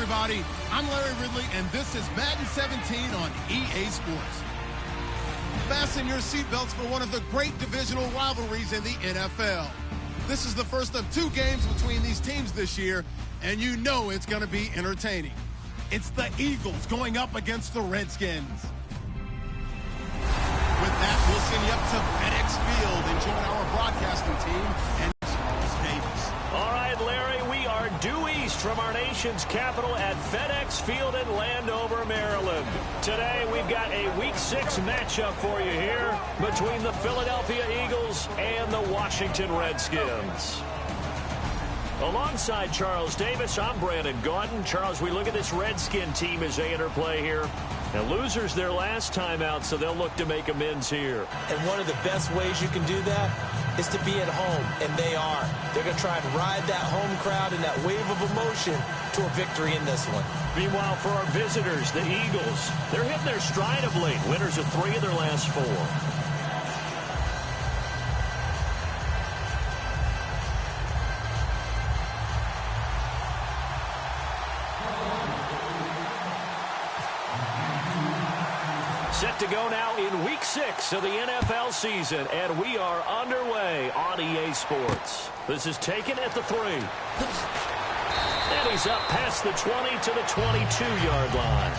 everybody. I'm Larry Ridley, and this is Madden 17 on EA Sports. Fasten your seatbelts for one of the great divisional rivalries in the NFL. This is the first of 2 games between these teams this year, and you know it's going to be entertaining. It's the Eagles going up against the Redskins. With that, we'll send you up to FedEx Field and join our broadcasting team and Charles Davis. All right, Larry, we are due east from our nation's capital at FedEx Field in Landover, Maryland. Today, we've got a Week 6 matchup for you here between the Philadelphia Eagles and the Washington Redskins. Alongside Charles Davis, I'm Brandon Gaudin. Charles, we look at this Redskin team as they interplay here. And losers their last time out, so they'll look to make amends here. And one of the best ways you can do that is to be at home, and they are. They're going to try and ride that home crowd and that wave of emotion to a victory in this one. Meanwhile, for our visitors, the Eagles, they're hitting their stride of late. Winners of 3 of their last 4. Set to go now in Week 6 of the NFL season, and we are underway on EA Sports. This is taken at the 3. And he's up past the 20 to the 22-yard line.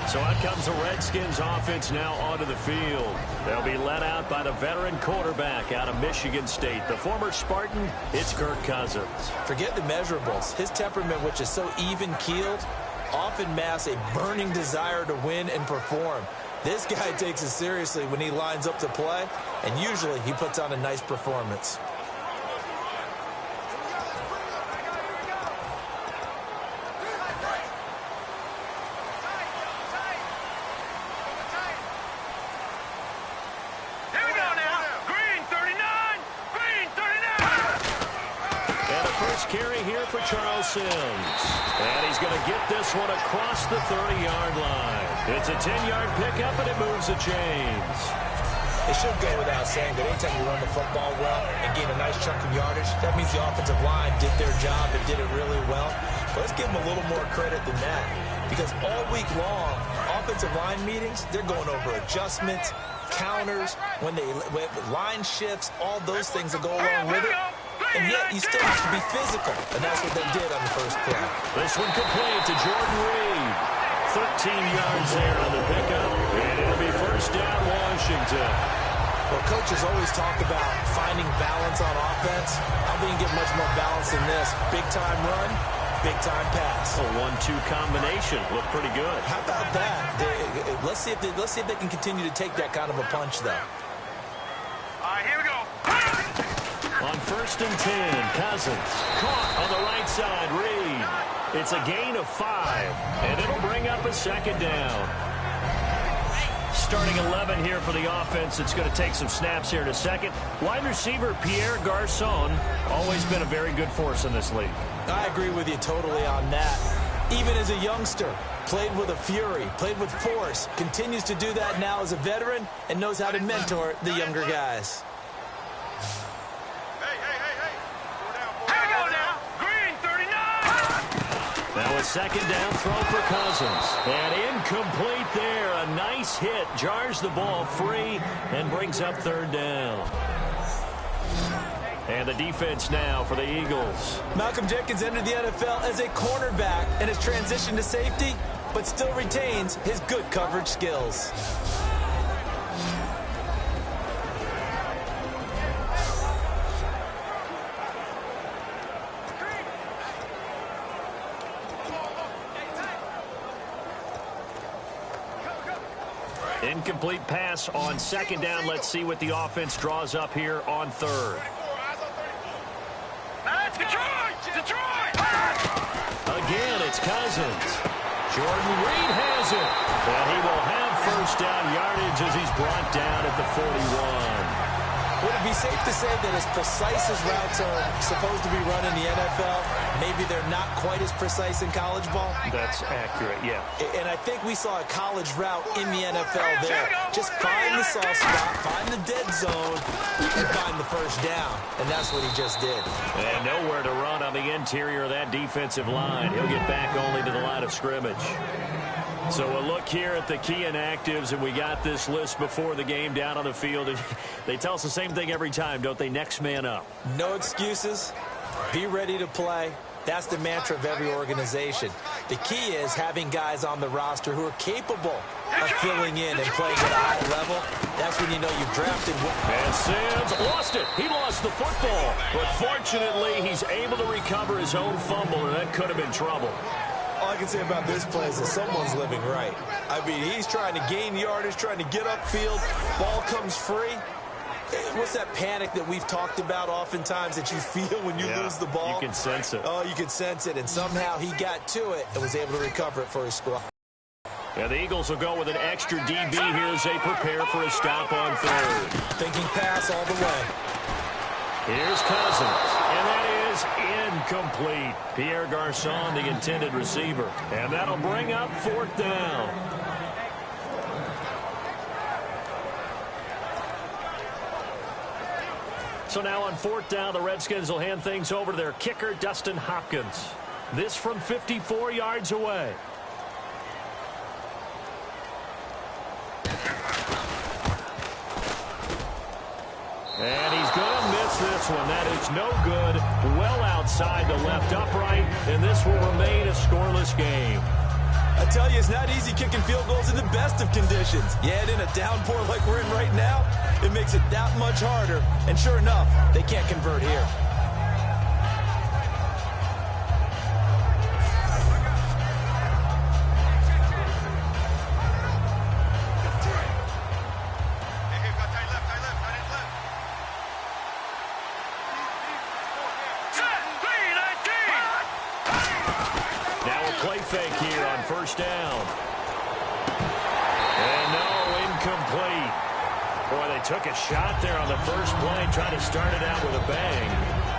So out comes the Redskins offense now onto the field. They'll be led out by the veteran quarterback out of Michigan State. The former Spartan, it's Kirk Cousins. Forget the measurables. His temperament, which is so even-keeled, often masks a burning desire to win and perform. This guy takes it seriously when he lines up to play, and usually he puts on a nice performance. Here we go now. Green 39. Green 39. And a first carry here for Charles Sims. And he's going to get this one across the 30-yard line. It's a 10-yard pickup, and it moves the chains. It should go without saying that anytime you run the football well and gain a nice chunk of yardage, that means the offensive line did their job and did it really well. But let's give them a little more credit than that, because all week long, offensive line meetings, they're going over adjustments, counters, when line shifts, all those things that go along with it. And yet, you still have to be physical, and that's what they did on the first play. This one complete to Jordan Reed. 13 yards there on the pickup, and it'll be first down Washington. Well, coaches always talk about finding balance on offense. How do you get much more balance than this? Big-time run, big-time pass. A 1-2 combination. Looked pretty good. How about that? Let's see if they can continue to take that kind of a punch, though. All right, here we go. On first and 10, Cousins caught on the right side. Reed. It's a gain of 5, and it'll bring up a second down. Starting 11 here for the offense. It's going to take some snaps here in a second. Wide receiver Pierre Garçon, always been a very good force in this league. I agree with you totally on that. Even as a youngster, played with a fury, played with force, continues to do that now as a veteran, and knows how to mentor the younger guys. Now a second down throw for Cousins. And incomplete there. A nice hit. Jars the ball free and brings up third down. And the defense now for the Eagles. Malcolm Jenkins entered the NFL as a cornerback and has transitioned to safety, but still retains his good coverage skills. Incomplete pass on second down. Let's see what the offense draws up here on third. Detroit! Again, it's Cousins. Jordan Reed has it. And he will have first down yardage as he's brought down at the 41. Would it be safe to say that as precise as routes are supposed to be run in the NFL, maybe they're not quite as precise in college ball? That's accurate, yeah. And I think we saw a college route in the NFL there. Just find the soft spot, find the dead zone, and find the first down. And that's what he just did. And nowhere to run on the interior of that defensive line. He'll get back only to the line of scrimmage. So we'll look here at the key inactives, and we got this list before the game down on the field. And they tell us the same thing every time, don't they? Next man up. No excuses. Be ready to play. That's the mantra of every organization. The key is having guys on the roster who are capable of filling in and playing at a high level. That's when you know you've drafted. And Sims lost it. He lost the football. But fortunately, he's able to recover his own fumble, and that could have been trouble. All I can say about this play is that someone's living right. I mean, he's trying to gain yardage, trying to get upfield. Ball comes free. What's that panic that we've talked about oftentimes that you feel when you lose the ball? You can sense it. Oh, you can sense it. And somehow he got to it and was able to recover it for his squad. Yeah, the Eagles will go with an extra DB here as they prepare for a stop on third. Thinking pass all the way. Here's Cousins, and that is incomplete. Pierre Garçon, the intended receiver. And that'll bring up fourth down. So now on fourth down, the Redskins will hand things over to their kicker, Dustin Hopkins. This from 54 yards away. And he's going to miss this one. That is no good. Well outside the left upright, and this will remain a scoreless game. I tell you, it's not easy kicking field goals in the best of conditions. Yet in a downpour like we're in right now, it makes it that much harder. And sure enough, they can't convert here. Fake here on first down. And no, incomplete. Boy, they took a shot there on the first play, trying to start it out with a bang,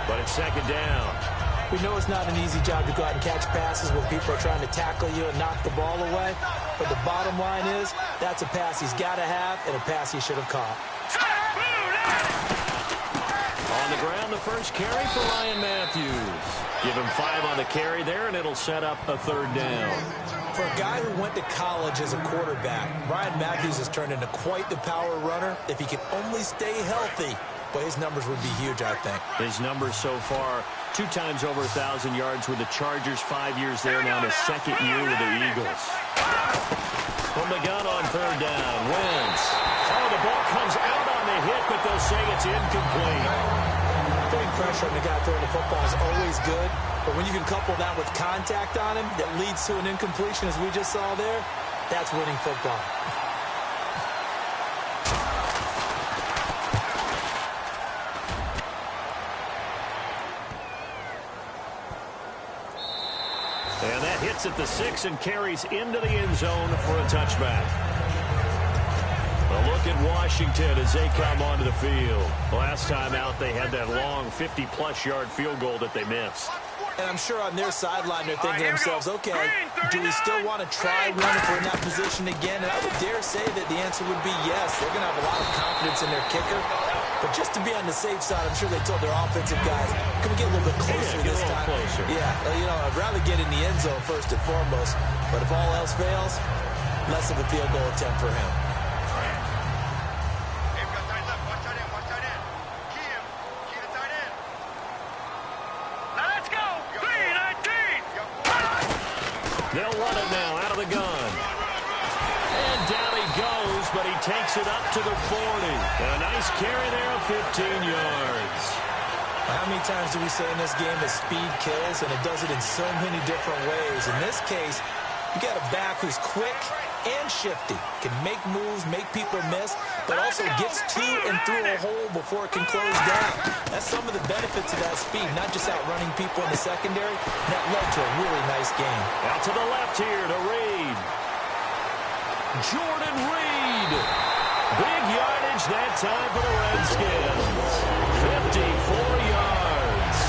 but it's second down. We know it's not an easy job to go out and catch passes when people are trying to tackle you and knock the ball away, but the bottom line is that's a pass he's got to have and a pass he should have caught. On the ground, the first carry for Ryan Matthews. Give him 5 on the carry there, and it'll set up a third down. For a guy who went to college as a quarterback, Ryan Matthews has turned into quite the power runner. If he can only stay healthy, but his numbers would be huge, I think. His numbers so far, 2 times over 1,000 yards with the Chargers, 5 years there, now his second year with the Eagles. From the gun on third down, Wentz. Oh, the ball comes out on the hit, but they'll say it's incomplete. Putting pressure on the guy throwing the football is always good, but when you can couple that with contact on him that leads to an incompletion, as we just saw there, that's winning football. And that hits at the 6 and carries into the end zone for a touchback. A look at Washington as they come onto the field. Last time out, they had that long 50-plus yard field goal that they missed. And I'm sure on their sideline, they're thinking to themselves, okay, do we still want to try one if we're in that position again? And I would dare say that the answer would be yes. They're going to have a lot of confidence in their kicker. But just to be on the safe side, I'm sure they told their offensive guys, can we get a little bit closer this time? Closer. Yeah, you know, I'd rather get in the end zone first and foremost. But if all else fails, less of a field goal attempt for him. They'll run it now out of the gun. And down he goes, but he takes it up to the 40. And a nice carry there of 15 yards. How many times do we say in this game that speed kills, and it does it in so many different ways? In this case, you got a back who's quick and shifty, can make moves, make people miss, but also gets to and through a hole before it can close down. That's some of the benefits of that speed, not just outrunning people in the secondary. That led to a really nice game. Out to the left here to Reed. Jordan Reed. Big yardage that time for the Redskins. 54 yards.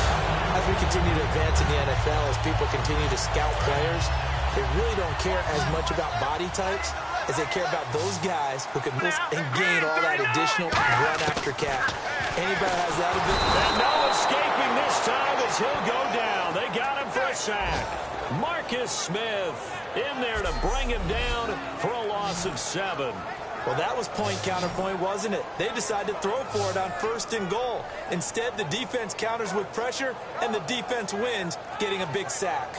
As we continue to advance in the NFL, as people continue to scout players, they really don't care as much about body types as they care about those guys who can miss and gain all that additional run after catch. Anybody has that ability? And no escaping this time as he'll go down. They got him for a sack. Marcus Smith in there to bring him down for a loss of 7. Well, that was point counterpoint, wasn't it? They decided to throw for it on 1st and goal. Instead, the defense counters with pressure, and the defense wins, getting a big sack.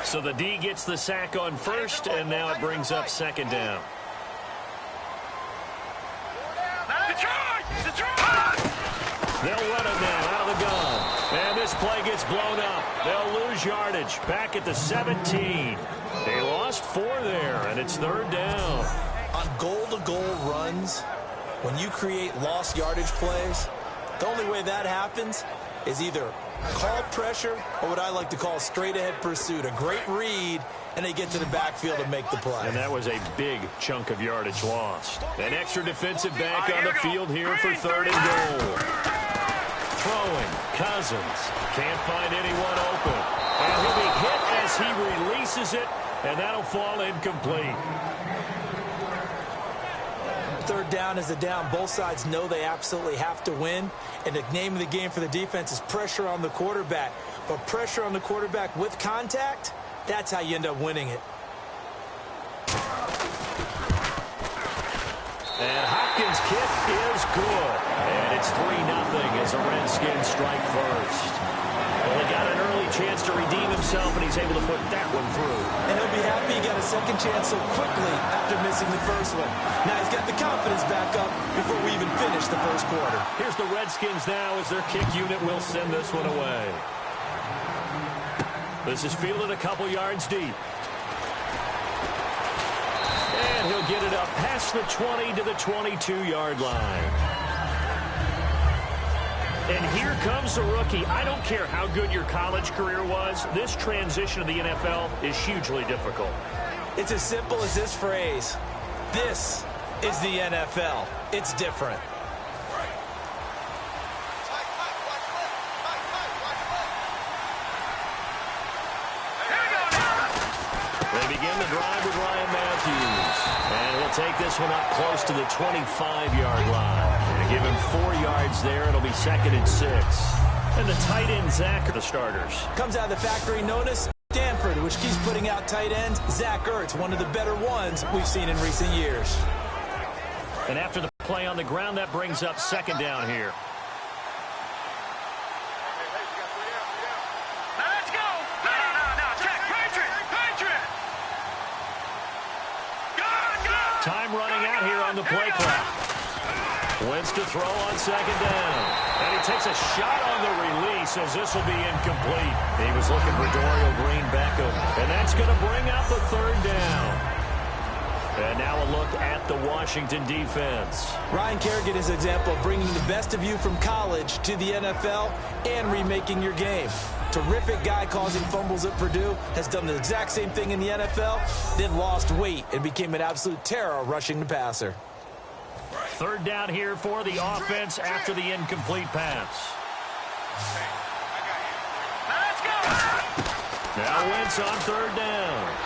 So the D gets the sack on 1st, and now it brings up 2nd down. They'll run it now out of the gun. And this play gets blown up. They'll lose yardage. Back at the 17. They lost 4 there, and it's 3rd down. On goal-to-goal runs, when you create lost yardage plays, the only way that happens is either call pressure or what I like to call straight-ahead pursuit. A great read, and they get to the backfield and make the play. And that was a big chunk of yardage lost. An extra defensive back on the field here for 3rd and goal. Throwing, Cousins. Can't find anyone open. And he'll be hit as he releases it, and that'll fall incomplete. 3rd down is a down. Both sides know they absolutely have to win. And the name of the game for the defense is pressure on the quarterback. But pressure on the quarterback with contact, that's how you end up winning it. And Hopkins' kick is good. And it's 3-0 as the Redskins strike first. Well, he got an early chance to redeem himself, and he's able to put that one through. And he'll be happy he got a second chance so quickly after missing the first one. Now he's got the confidence back up before we even finish the first quarter. Here's the Redskins now as their kick unit will send this one away. This is fielded a couple yards deep. And he'll get it up past the 20 to the 22-yard line. And here comes the rookie. I don't care how good your college career was. This transition to the NFL is hugely difficult. It's as simple as this phrase. This is the NFL. It's different. They begin the drive with Ryan Matthews. And he'll take this one up close to the 25-yard line. And give him 4 yards there. It'll be 2nd and 6. And the tight end, Zach, are the starters. Comes out of the factory known as Stanford, which keeps putting out tight ends. Zach Ertz, one of the better ones we've seen in recent years. And after the play on the ground, that brings up 2nd down here. Let's go! No. Check! Patriot! Time running out here on the play clock. Wentz to throw on 2nd down. And he takes a shot on the release as this will be incomplete. He was looking for Dorial Green-Beckham. And that's going to bring up the 3rd down. And now a look at the Washington defense. Ryan Kerrigan is an example of bringing the best of you from college to the NFL and remaking your game. Terrific guy causing fumbles at Purdue, has done the exact same thing in the NFL, then lost weight and became an absolute terror rushing the passer. 3rd down here for the offense after the incomplete pass. Let's go! Now Wentz on 3rd down.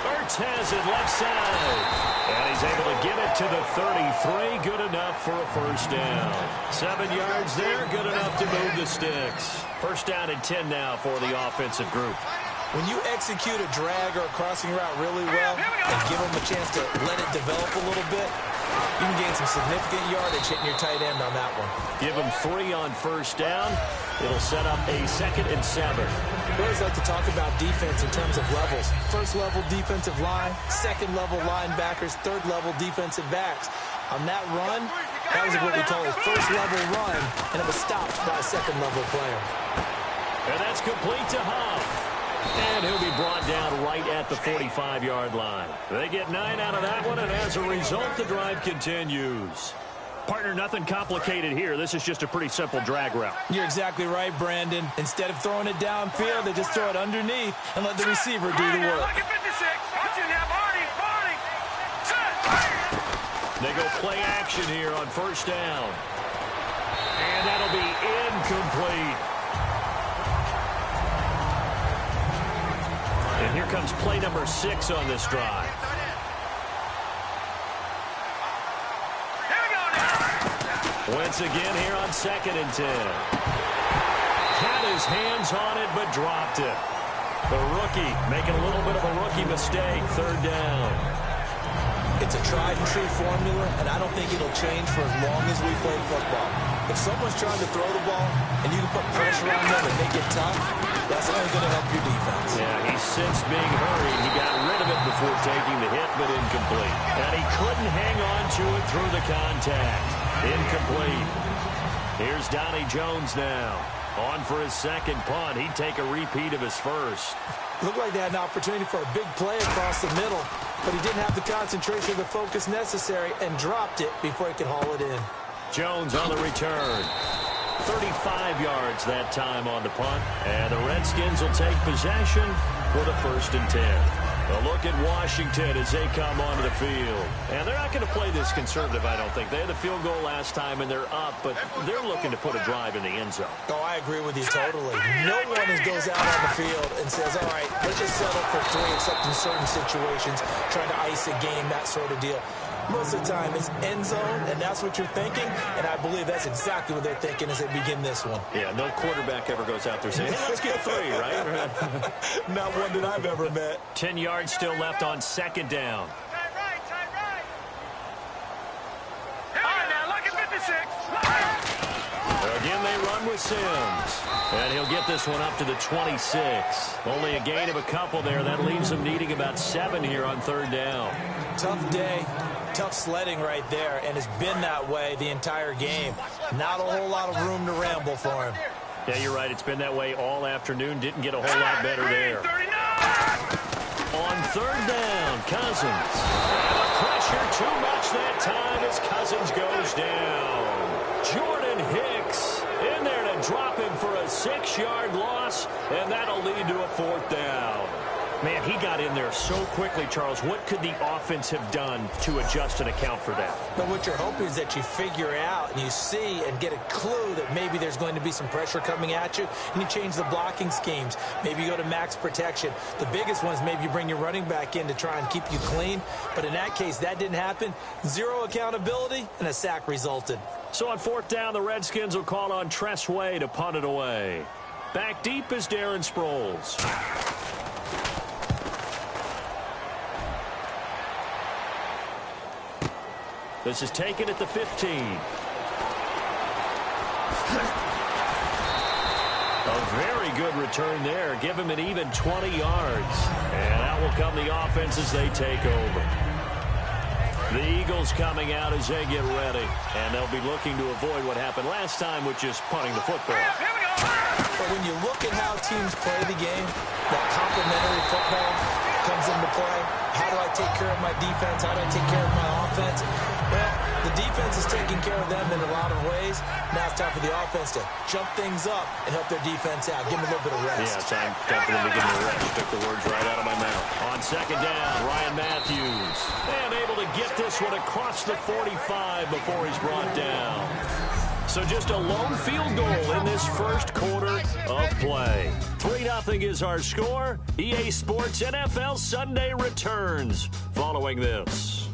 Ertz has it left side. And he's able to get it to the 33. Good enough for a 1st down. 7 yards there. Good enough to move the sticks. 1st down and 10 now for the offensive group. When you execute a drag or a crossing route really well and give them a chance to let it develop a little bit, you can gain some significant yardage hitting your tight end on that one. Give him 3 on 1st down. It'll set up a 2nd and 7. We always like to talk about defense in terms of levels. 1st level defensive line, 2nd level linebackers, 3rd level defensive backs. On that run, that was what we call a 1st level run, and it was stopped by a 2nd level player. And that's complete to Huff. And he'll be brought down right at the 45-yard line. They get 9 out of that one, and as a result, the drive continues. Partner, nothing complicated here. This is just a pretty simple drag route. You're exactly right, Brandon. Instead of throwing it downfield, they just throw it underneath and let the receiver do the work. They go play action here on first down. And that'll be incomplete. And here comes play number 6 on this drive. Wentz again here on 2nd and 10. Had his hands on it, but dropped it. The rookie making a little bit of a rookie mistake. 3rd down. It's a tried-and-true formula, and I don't think it'll change for as long as we play football. If someone's trying to throw the ball, and you can put pressure on them and make it tough, that's only going to help your defense. Yeah, he sensed being hurried. He got rid of it before taking the hit, but incomplete. And he couldn't hang on to it through the contact. Incomplete. Here's Donnie Jones now. On for his 2nd punt. He'd take a repeat of his 1st. Looked like they had an opportunity for a big play across the middle, but he didn't have the concentration or the focus necessary and dropped it before he could haul it in. Jones on the return. 35 yards that time on the punt. And the Redskins will take possession with a 1st and 10. A look at Washington as they come onto the field. And they're not going to play this conservative, I don't think. They had the field goal last time, and they're up, but they're looking to put a drive in the end zone. Oh, I agree with you totally. No one goes out on the field and says, all right, let's just settle for 3, except in certain situations, trying to ice a game, that sort of deal. Most of the time, it's end zone, and that's what you're thinking, and I believe that's exactly what they're thinking as they begin this one. Yeah, no quarterback ever goes out there saying, hey, let's get 3, right? Not one that I've ever met. 10 yards still left on 2nd down. Again, they run with Sims. And he'll get this one up to the 26. Only a gain of a couple there. That leaves him needing about 7 here on 3rd down. Tough day. Tough sledding right there, and it's been that way the entire game. Not a whole lot of room to ramble for him. Yeah, you're right. It's been that way all afternoon. Didn't get a whole lot better there. On 3rd down, Cousins. And the pressure too much that time as Cousins goes down. Jordan Hicks in there to drop him for a 6-yard loss, and that'll lead to a 4th down. Man, he got in there so quickly, Charles. What could the offense have done to adjust and account for that? But what you're hoping is that you figure out and you see and get a clue that maybe there's going to be some pressure coming at you, and you change the blocking schemes. Maybe you go to max protection. The biggest one is maybe you bring your running back in to try and keep you clean. But in that case, that didn't happen. 0 accountability, and a sack resulted. So on 4th down, the Redskins will call on Tress Way to punt it away. Back deep is Darren Sproles. This is taken at the 15. A very good return there. Give him an even 20 yards. And out will come the offense as they take over. The Eagles coming out as they get ready. And they'll be looking to avoid what happened last time, which is punting the football. But when you look at how teams play the game, that complementary football comes into play. How do I take care of my defense? How do I take care of my offense? Well, the defense is taking care of them in a lot of ways. Now it's time for the offense to jump things up and help their defense out. Give them a little bit of rest. Yeah, time for them to give them a rest. You took the words right out of my mouth. On 2nd down, Ryan Matthews. And able to get this one across the 45 before he's brought down. So just a lone field goal in this 1st quarter of play. 3-0 is our score. EA Sports NFL Sunday returns following this.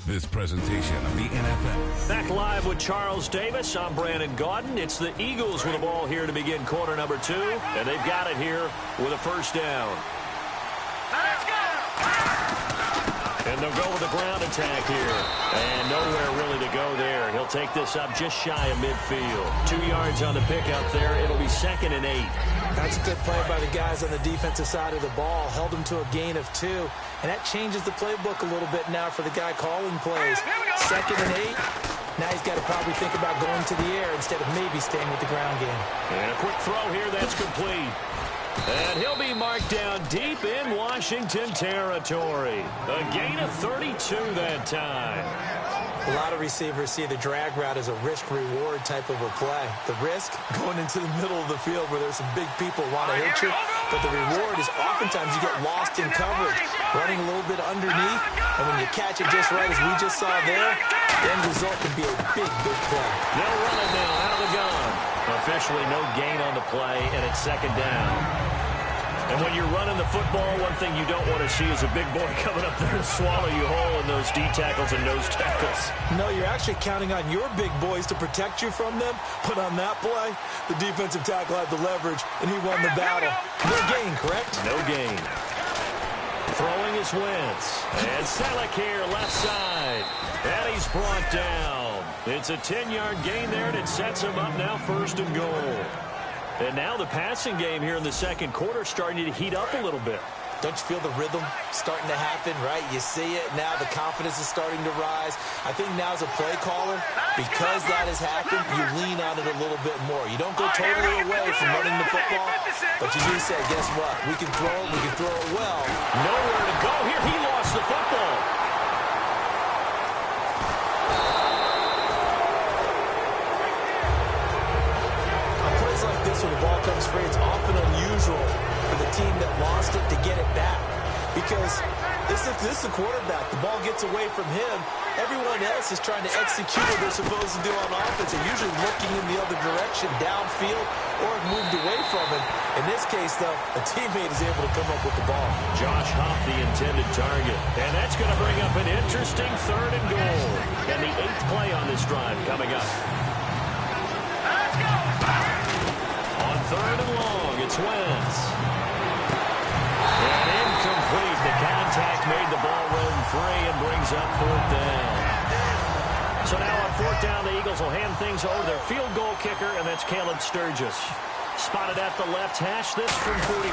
This presentation of the NFL. Back live with Charles Davis. I'm Brandon Gaudin. It's the Eagles with the ball here to begin quarter number 2. And they've got it here with a 1st down. Let's go! And they'll go with a ground attack here. And nowhere really to go there. He'll take this up just shy of midfield. 2 yards on the pickup there. It'll be 2nd and 8. That's a good play by the guys on the defensive side of the ball. Held him to a gain of 2. And that changes the playbook a little bit now for the guy calling plays. 2nd and 8. Now he's got to probably think about going to the air instead of maybe staying with the ground game. And a quick throw here. That's complete. And he'll be marked down deep in Washington territory. A gain of 32 that time. A lot of receivers see the drag route as a risk-reward type of a play. The risk, going into the middle of the field where there's some big people want to hit you. But the reward is oftentimes you get lost in coverage, running a little bit underneath. And when you catch it just right, as we just saw there, the end result can be a big, big play. They'll run it now out of the gun. Officially no gain on the play, and it's second down. And when you're running the football, one thing you don't want to see is a big boy coming up there and swallow you whole in those D tackles and nose tackles. No, you're actually counting on your big boys to protect you from them. But on that play, the defensive tackle had the leverage, and he won the battle. No gain, correct? No gain. Throwing is Wentz. And Selleck here, left side. And he's brought down. It's a 10-yard gain there, and it sets him up now first and goal. And now the passing game here in the second quarter starting to heat up a little bit. Don't you feel the rhythm starting to happen, right? You see it now. The confidence is starting to rise. I think now as a play caller, because that has happened, you lean on it a little bit more. You don't go totally away from running the football, but you do say, guess what? We can throw it. We can throw it well. Nowhere to go here. He lost the football. When the ball comes free, it's often unusual for the team that lost it to get it back. Because this is the quarterback. The ball gets away from him. Everyone else is trying to execute what they're supposed to do on offense. They're usually looking in the other direction, downfield, or moved away from him. In this case, though, a teammate is able to come up with the ball. Josh Huff, the intended target. And that's going to bring up an interesting third and goal. And the 8th play on this drive coming up. Third and long, it's Wentz. And incomplete. The contact made the ball roam free and brings up fourth down. So now on fourth down, the Eagles will hand things over to their field goal kicker, and that's Caleb Sturgis. Spotted at the left hash, this from 45.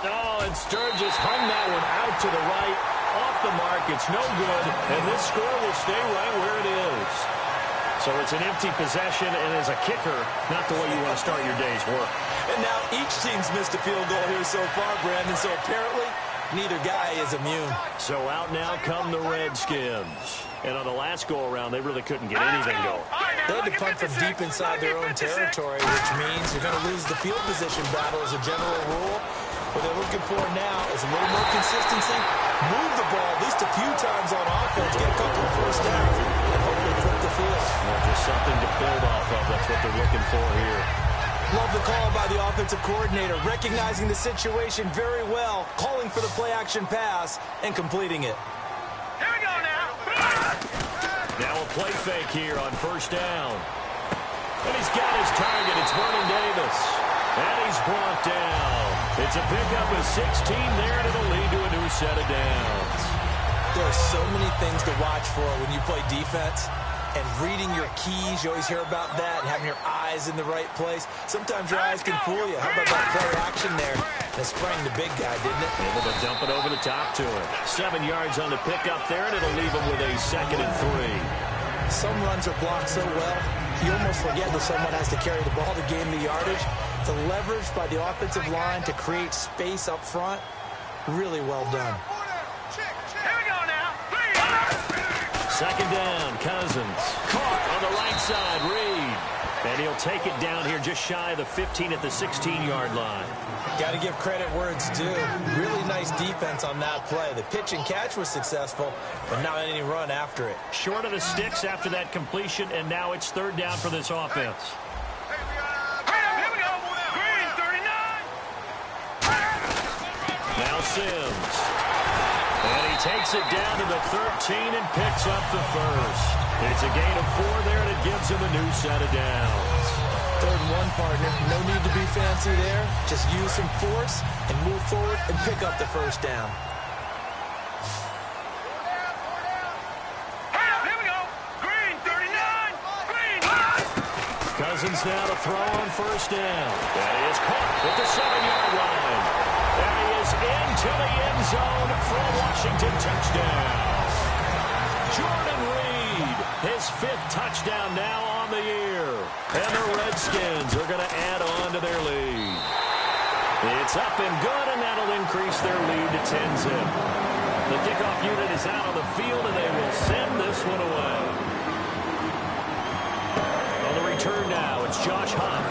Oh, and Sturgis hung that one out to the right. Off the mark, it's no good, and this score will stay right where it is. So it's an empty possession, and as a kicker, not the way you want to start your day's work. And now each team's missed a field goal here so far, Brandon, so apparently neither guy is immune. So out now come the Redskins. And on the last go-around, they really couldn't get anything going. They had to punt from deep inside their own territory, which means you're going to lose the field position battle as a general rule. What they're looking for now is a little more consistency, move the ball at least a few times on offense, get a couple of first downs, and hopefully flip the field. Well, just something to build off of. That's what they're looking for here. Love the call by the offensive coordinator, recognizing the situation very well, calling for the play-action pass, and completing it. Here we go now. Now a play fake here on first down. And he's got his target. It's Vernon Davis. And he's brought down. It's a pickup of 16 there, and it'll lead to a new set of downs. There are so many things to watch for when you play defense. And reading your keys, you always hear about that, and having your eyes in the right place. Sometimes your eyes can fool you. How about that play action there? And it sprang the big guy, didn't it? Able to dump it over the top to him. 7 yards on the pickup there, and it'll leave him with a 2nd and 3. Some runs are blocked so well, you almost forget that someone has to carry the ball to gain the yardage. The leverage by the offensive line to create space up front, really well done. Here we go now. Second down, Cousins. Caught on the right side, Reed. And he'll take it down here just shy of the 15 at the 16-yard line. Got to give credit where it's due. Really nice defense on that play. The pitch and catch was successful, but not any run after it. Short of the sticks after that completion, and now it's third down for this offense. Here we go. Green, 39. Now Sims. And he takes it down to the 13 and picks up the first. It's a gain of 4 there, and it gives him a new set of downs. 3rd and 1, partner. No need to be fancy there. Just use some force and move forward and pick up the first down. Here we go. Green, 39. Green. Cousins now to throw on first down. That is caught at the 7-yard line. And he is into the end zone for a Washington touchdown. Jordan Reed lead. His 5th touchdown now on the year. And the Redskins are going to add on to their lead. It's up and good, and that'll increase their lead to 10-zip. The kickoff unit is out on the field, and they will send this one away. On the return now, it's Josh Huff.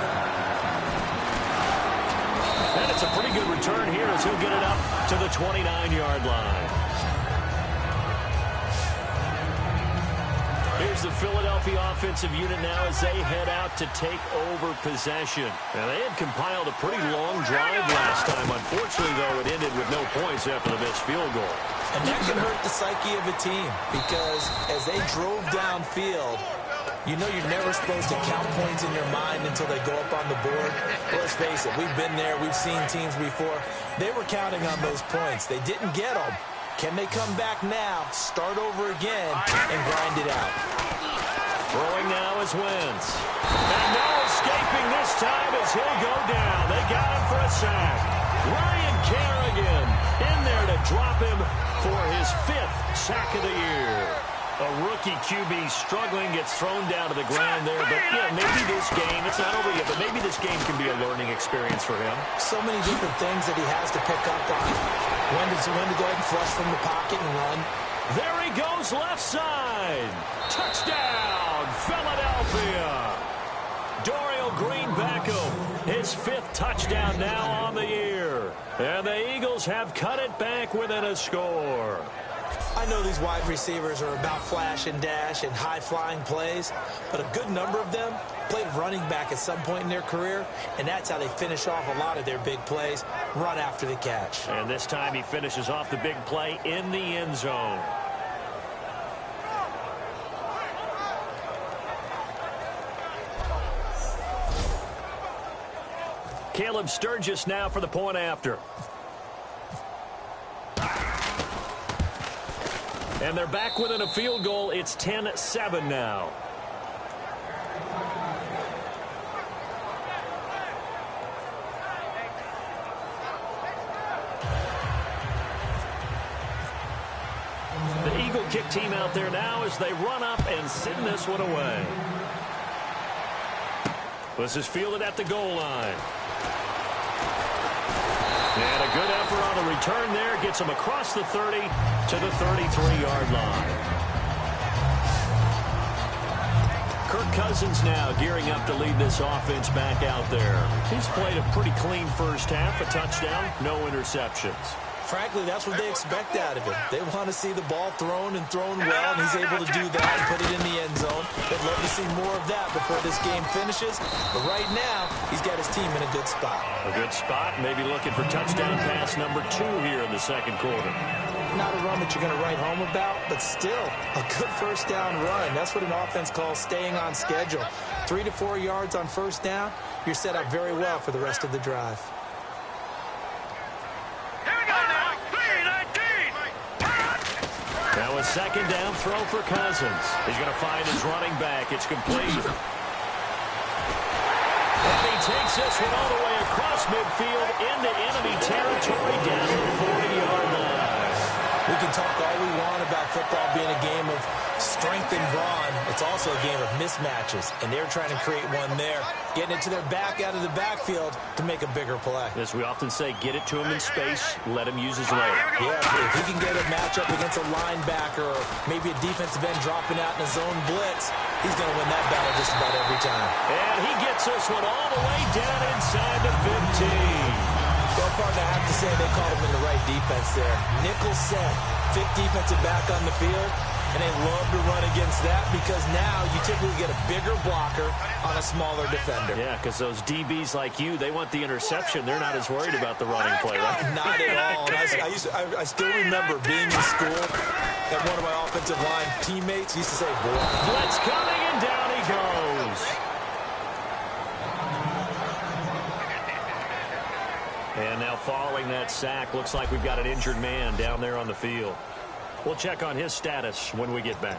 And it's a pretty good return here as he'll get it up to the 29-yard line. Here's the Philadelphia offensive unit now as they head out to take over possession. Now, they had compiled a pretty long drive last time. Unfortunately, though, it ended with no points after the missed field goal. And that can hurt the psyche of a team because as they drove downfield, you know you're never supposed to count points in your mind until they go up on the board. But let's face it, we've been there. We've seen teams before. They were counting on those points. They didn't get them. Can they come back now, start over again, and grind it out? Throwing now is Wentz. And no escaping this time as he'll go down. They got him for a sack. Ryan Kerrigan in there to drop him for his 5th sack of the year. A rookie QB struggling, gets thrown down to the ground there. But, yeah, maybe this game, it's not over yet, but maybe this game can be a learning experience for him. So many different things that he has to pick up on. When to go ahead and flush from the pocket and run. There he goes, left side. Touchdown, Philadelphia. Dorial Green-Backo, his 5th touchdown now on the year. And the Eagles have cut it back within a score. I know these wide receivers are about flash and dash and high-flying plays, but a good number of them played running back at some point in their career, and that's how they finish off a lot of their big plays, run after the catch. And this time he finishes off the big play in the end zone. Caleb Sturgis now for the point after. And they're back within a field goal. It's 10-7 now. The Eagle kick team out there now as they run up and send this one away. This is fielded at the goal line. And a good effort on the return there. Gets him across the 30 to the 33-yard line. Kirk Cousins now gearing up to lead this offense back out there. He's played a pretty clean first half, a touchdown, no interceptions. Frankly, that's what they expect out of him. They want to see the ball thrown and thrown well, and he's able to do that and put it in the end zone. They'd love to see more of that before this game finishes. But right now, he's got his team in a good spot. A good spot, maybe looking for touchdown pass number 2 here in the second quarter. Not a run that you're going to write home about, but still a good first down run. That's what an offense calls staying on schedule. 3 to 4 yards on first down, you're set up very well for the rest of the drive. Now a second down throw for Cousins. He's going to find his running back. It's complete. And he takes this one all the way across midfield into enemy territory down to the 40-yard line. We can talk all we want about football being a game of strength and brawn. It's also a game of mismatches, and they're trying to create one there, getting it to their back out of the backfield to make a bigger play. As we often say, get it to him in space, let him use his leg. Yeah, if he can get a matchup against a linebacker or maybe a defensive end dropping out in a zone blitz, he's going to win that battle just about every time. And he gets this one all the way down inside the 15. Well, partner, I have to say they called him in the right defense there. Nickel set, 5th defensive back on the field, and they love to run against that because now you typically get a bigger blocker on a smaller defender. Yeah, because those DBs like you, they want the interception. They're not as worried about the running play, right? Not at all. I still remember being in school that one of my offensive line teammates used to say, boy. Blitz coming, and down he goes. And now following that sack, looks like we've got an injured man down there on the field. We'll check on his status when we get back.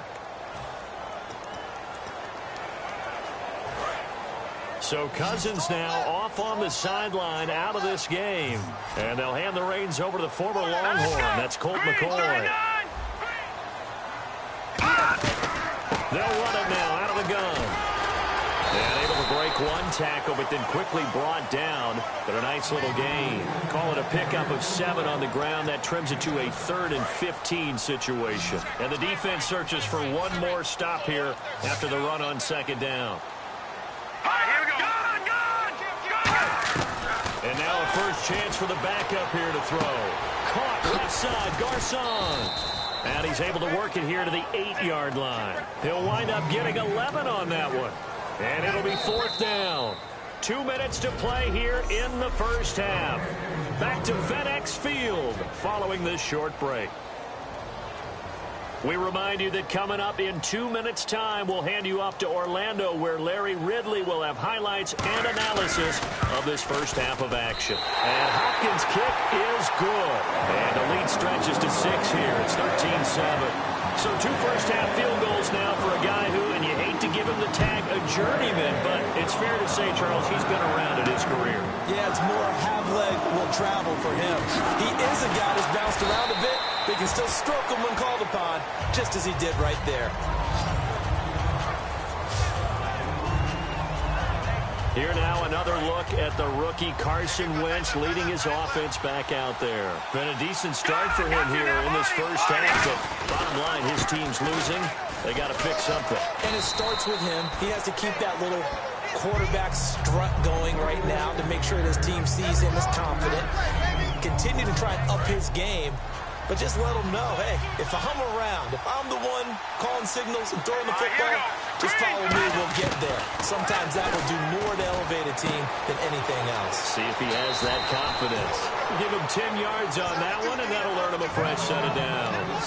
So Cousins now off on the sideline out of this game. And they'll hand the reins over to the former Longhorn. That's Colt McCoy. They'll run it now out of the gun. And able to break one tackle, but then quickly brought down. But a nice little gain. Call it a pickup of 7 on the ground. That trims it to a 3rd and 15 situation. And the defense searches for one more stop here after the run on 2nd down. All right, here we go. And now a first chance for the backup here to throw. Caught left side, Garcon. And he's able to work it here to the 8-yard line. He'll wind up getting 11 on that one. And it'll be 4th down. 2 minutes to play here in the first half. Back to FedEx Field following this short break. We remind you that coming up in 2 minutes' time, we'll hand you off to Orlando, where Larry Ridley will have highlights and analysis of this first half of action. And Hopkins' kick is good. And the lead stretches to 6 here. It's 13-7. So 2 first-half field goals now for a guy who, and you hate to give him the tag a journeyman, but it's fair to say, Charles, he's been around in his career. Yeah, it's more have leg will travel for him. He is a guy who's bounced around a bit, but he can still stroke him when called upon, just as he did right there. Here now another look at the rookie Carson Wentz leading his offense back out there. Been a decent start for him here in this first half, but bottom line, his team's losing. They got to fix something. And it starts with him. He has to keep that little quarterback strut going right now to make sure that his team sees him as confident. Continue to try and up his game, but just let him know, hey, if I'm around, if I'm the one calling signals and throwing the football, just follow me, we'll get there. Sometimes that will do more to elevate a team than anything else. See if he has that confidence. Give him 10 yards on that one, and that'll earn him a fresh set of downs.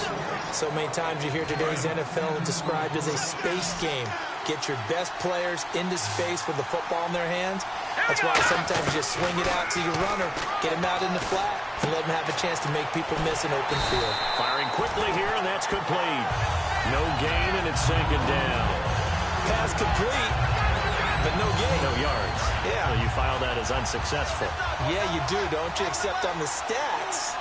So many times you hear today's NFL described as a space game. Get your best players into space with the football in their hands. That's why sometimes you just swing it out to your runner, get him out in the flat, and let him have a chance to make people miss an open field. Firing quickly here, and that's complete. No gain, and it's 2nd down. Pass complete, but no gain. No yards. Yeah. So you file that as unsuccessful. Yeah, you do, don't you? Except on the stats,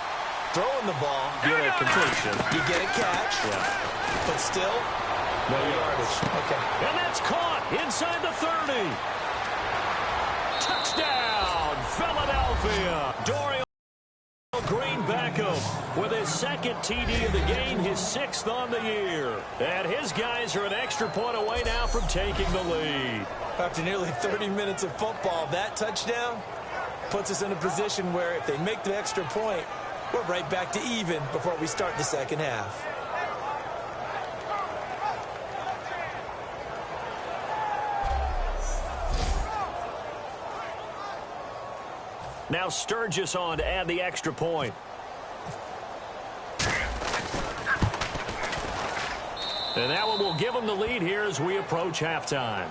throwing the ball, Get a completion. you get a catch, Yeah. but still, no yardage. Okay. And that's caught inside the 30. Touchdown, Philadelphia. Dorial Green Beckham with his 2nd TD of the game, his 6th on the year. And his guys are an extra point away now from taking the lead. After nearly 30 minutes of football, that touchdown puts us in a position where if they make the extra point, we're right back to even before we start the second half. Now Sturgis on to add the extra point. And that one will give them the lead here as we approach halftime.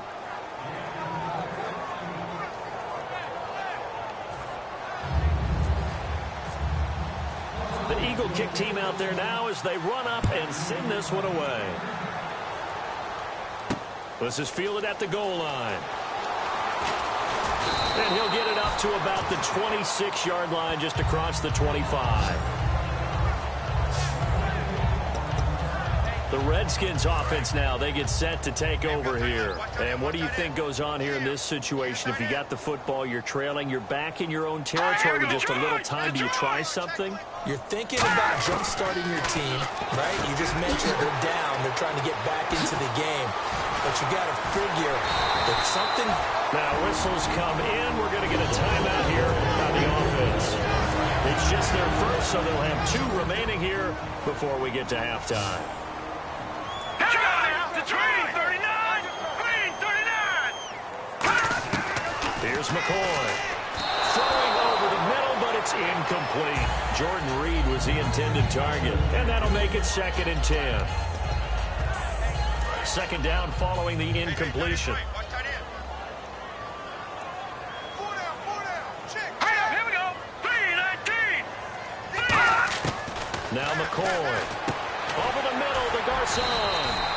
The Eagle kick team out there now as they run up and send this one away. This is fielded at the goal line. And he'll get it up to about the 26-yard line, just across the 25. The Redskins offense now, they get set to take over here. And what do you think goes on here in this situation? If you got the football, you're trailing, you're back in your own territory with just a little time. Do you try something? You're thinking about jump-starting your team, right? You just mentioned they're down. They're trying to get back into the game. But you got to figure that something... Now whistles come in. We're going to get a timeout here by the offense. It's just their first, so they'll have 2 remaining here before we get to halftime. Green 39! Green 39! Here's McCoy. Throwing over the middle, but it's incomplete. Jordan Reed was the intended target. And that'll make it 2nd and 10. 2nd down following the incompletion. Now McCoy. Over the middle to Garcon.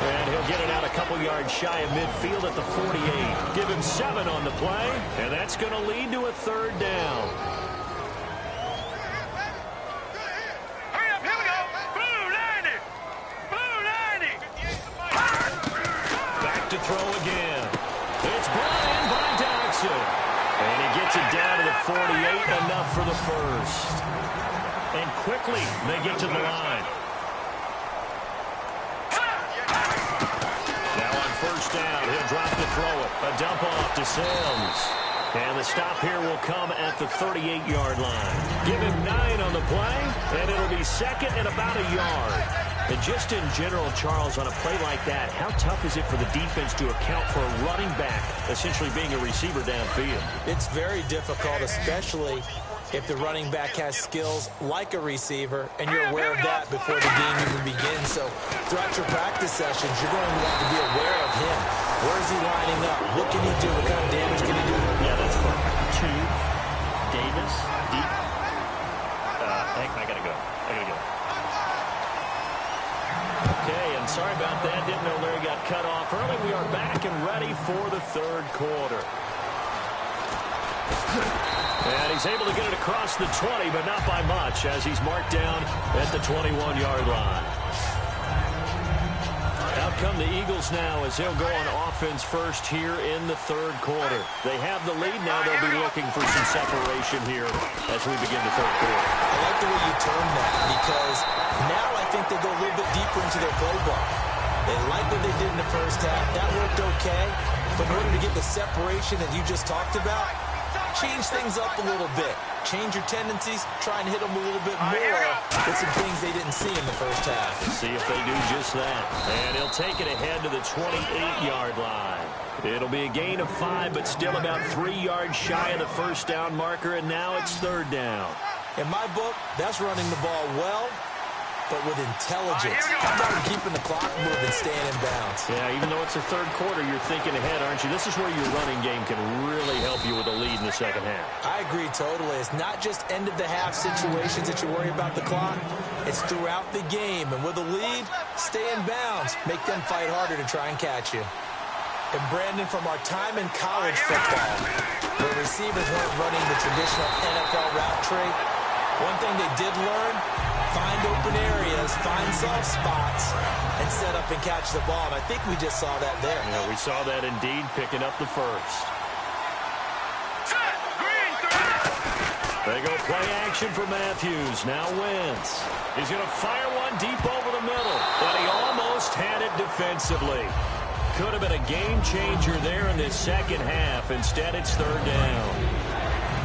And he'll get it out a couple yards shy of midfield at the 48. Give him 7 on the play. And that's going to lead to a 3rd down. Hurry up, here we go. Blue 90. Blue 90. it down to the 48, enough for the first. And quickly, they get to the line. Now on first down, he'll drop to throw it. A dump off to Sims. And the stop here will come at the 38-yard line. Give him 9 on the play, and it'll be second and about a yard. And just in general, Charles, on a play like that, how tough is it for the defense to account for a running back essentially being a receiver downfield? It's very difficult, especially if the running back has skills like a receiver, and you're aware of that before the game even begins. So throughout your practice sessions, you're going to want to be aware of him. Where is he lining up? What can he do? What kind of damage can he do? Yeah, that's perfect. 2, Davis, deep. I got to go. Okay, and sorry about that. Didn't know Larry got cut off early. We are back and ready for the third quarter. And he's able to get it across the 20, but not by much, as he's marked down at the 21-yard line. Out come the Eagles now as they'll go on offense first here in the third quarter. They have the lead now. They'll be looking for some separation here as we begin the third quarter. I like the way you term that, because now I think they go a little bit deeper into their playbook. They like what they did in the first half. That worked okay. But in order to get the separation that you just talked about, change things up a little bit. Change your tendencies. Try and hit them a little bit more with some things they didn't see in the first half. See if they do just that. And he'll take it ahead to the 28-yard line. It'll be a gain of 5, but still about 3 yards shy of the first down marker, and now it's third down. In my book, that's running the ball well, but with intelligence. How about keeping the clock moving, staying in bounds? Yeah, even though it's the third quarter, you're thinking ahead, aren't you? This is where your running game can really help you with a lead in the second half. I agree totally. It's not just end-of-the-half situations that you worry about the clock. It's throughout the game. And with a lead, stay in bounds. Make them fight harder to try and catch you. And Brandon, from our time in college football, where receivers weren't running the traditional NFL route tree, one thing they did learn, find open areas, find soft spots, and set up and catch the ball. And I think we just saw that there. Yeah, we saw that indeed, picking up the first. They go play action for Matthews. Now Wentz. He's going to fire one deep over the middle, but he almost had it defensively. Could have been a game changer there in this second half. Instead, it's third down.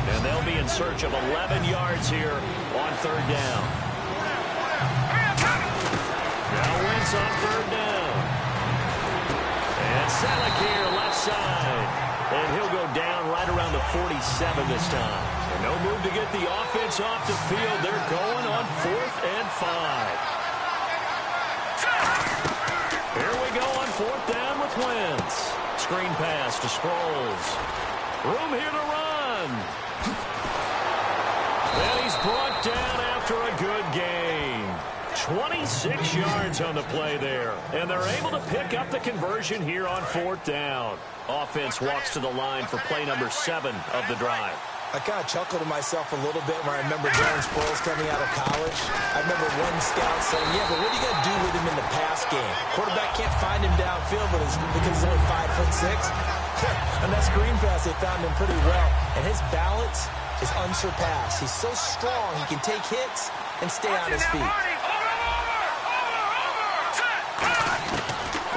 And they'll be in search of 11 yards here on third down. Now Wentz on third down. And Selleck here, left side. And he'll go down right around the 47 this time. And no move to get the offense off the field. They're going on 4th and 5. Here we go on 4th down with Wentz. Screen pass to Sproles. Room here to run. And he's brought down after a good gain. 26 yards on the play there. And they're able to pick up the conversion here on 4th down. Offense walks to the line for play number 7 of the drive. I kind of chuckled to myself a little bit when I remember Darren Sproles coming out of college. I remember one scout saying, yeah, but what are you going to do with him in the pass game? Quarterback can't find him downfield because he's only 5'6". On that screen pass, they found him pretty well. And his balance is unsurpassed. He's so strong, he can take hits and stay on his feet.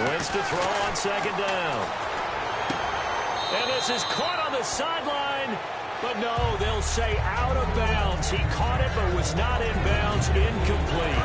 Wentz to throw on second down. And this is caught on the sideline. But no, they'll say out of bounds. He caught it but was not in bounds. Incomplete.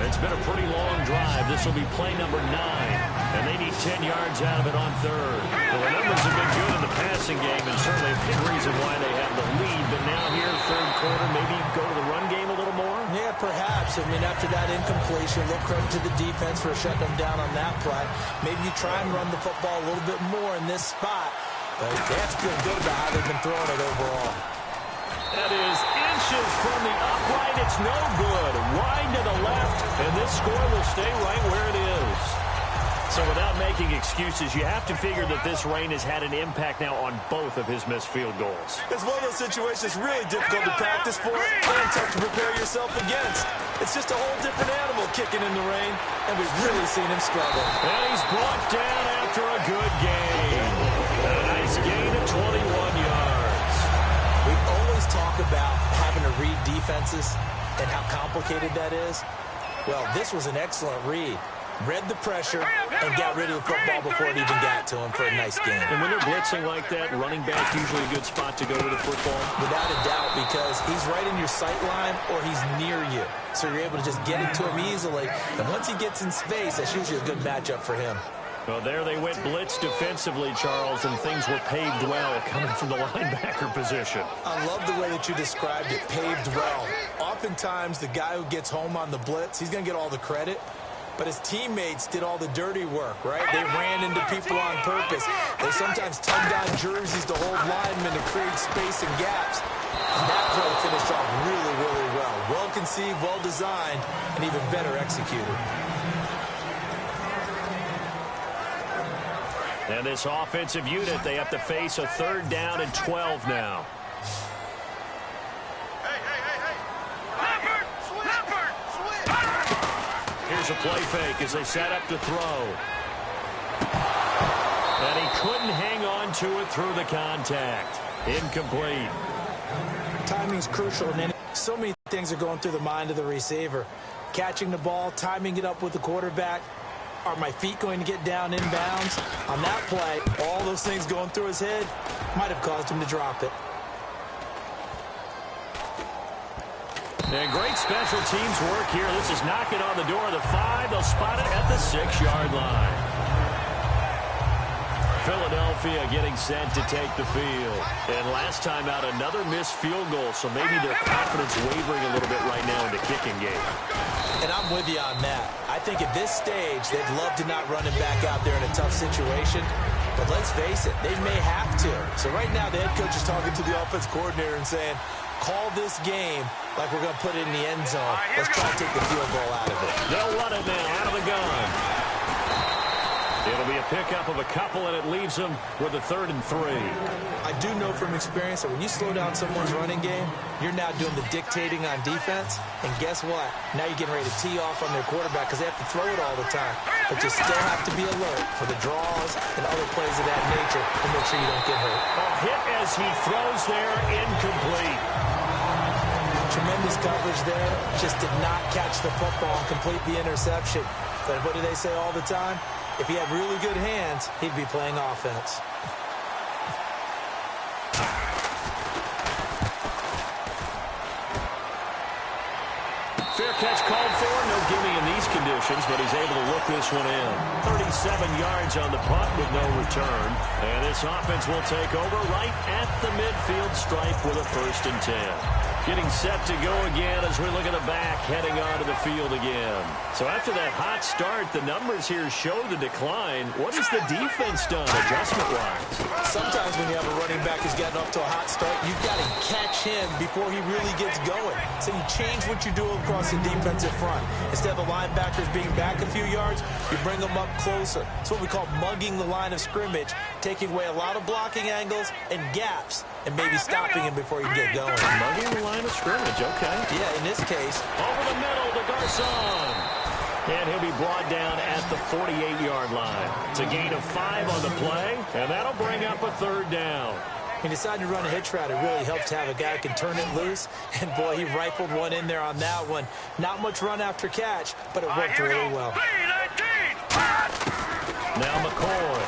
It's been a pretty long drive. This will be play number 9. And they need 10 yards out of it on third. Well, the numbers have been good in the passing game, and certainly a big reason why they have the lead. But now here, third quarter, maybe go to the run game a little more? Yeah, perhaps. I mean, after that incompletion, a little credit to the defense for shutting them down on that play. Maybe you try and run the football a little bit more in this spot. But they have to feel good about how they've been throwing it overall. That is inches from the upright. It's no good. Wide to the left, and this score will stay right where it is. So without making excuses, you have to figure that this rain has had an impact now on both of his missed field goals. It's one of those situations really difficult to practice for and tough to prepare yourself against. It's just a whole different animal kicking in the rain, and we've really seen him struggle. And he's brought down after a good gain. A nice gain of 21 yards. talk about having to read defenses and how complicated that is. Well, this was an excellent read. Read the pressure and got rid of the football before it even got to him for a nice game. And when they're blitzing like that, running back usually a good spot to go with the football? Without a doubt, because he's right in your sight line or he's near you. So you're able to just get it to him easily. And once he gets in space, that's usually a good matchup for him. Well, there they went blitz defensively, Charles, and things were paved well coming from the linebacker position. I love the way that you described it, paved well. Oftentimes, the guy who gets home on the blitz, he's going to get all the credit. But his teammates did all the dirty work, right? They ran into people on purpose. They sometimes tugged on jerseys to hold linemen to create space and gaps. And that play finished off really, really well. Well conceived, well designed, and even better executed. And this offensive unit, they have to face a 3rd down and 12 now. Here's a play fake as they set up to throw. And he couldn't hang on to it through the contact. Incomplete. Timing's crucial, and so many things are going through the mind of the receiver. Catching the ball, timing it up with the quarterback. Are my feet going to get down inbounds? On that play, all those things going through his head might have caused him to drop it. And great special teams work here. This is knocking on the door of the 5. They'll spot it at the 6-yard line. Philadelphia getting set to take the field. And last time out, another missed field goal, so maybe their confidence wavering a little bit right now in the kicking game. And I'm with you on that. I think at this stage, they'd love to not run him back out there in a tough situation. But let's face it, they may have to. So right now, the head coach is talking to the offense coordinator and saying, call this game like we're going to put it in the end zone. Let's try to take the field goal out of it. They'll run it now out of the gun. It'll be a pickup of a couple, and it leaves them with a 3rd and 3. I do know from experience that when you slow down someone's running game, you're now doing the dictating on defense. And guess what? Now you're getting ready to tee off on their quarterback because they have to throw it all the time. But you still have to be alert for the draws and other plays of that nature and make sure you don't get hurt. A hit as he throws there, incomplete. Tremendous coverage there. Just did not catch the football and complete the interception. But what do they say all the time? If he had really good hands, he'd be playing offense. Fair catch called for. No gimme in these conditions, but he's able to look this one in. 37 yards on the punt with no return. And this offense will take over right at the midfield stripe with a 1st and 10. Getting set to go again as we look at the back, heading onto the field again. So after that hot start, the numbers here show the decline. What has the defense done adjustment-wise? Sometimes when you have a running back who's gotten up to a hot start, you've got to catch him before he really gets going. So you change what you do across the defensive front. Instead of the linebackers being back a few yards, you bring them up closer. It's what we call mugging the line of scrimmage, taking away a lot of blocking angles and gaps, and maybe stopping him before you get going. Mugging the line of scrimmage, okay. Yeah, in this case. Over the middle to Garcon. And he'll be brought down at the 48-yard line. It's a gain of 5 on the play, and that'll bring up a 3rd down. He decided to run a hitch route. It really helps to have a guy who can turn it loose. And, boy, he rifled one in there on that one. Not much run after catch, but it worked really well. Now McCoy.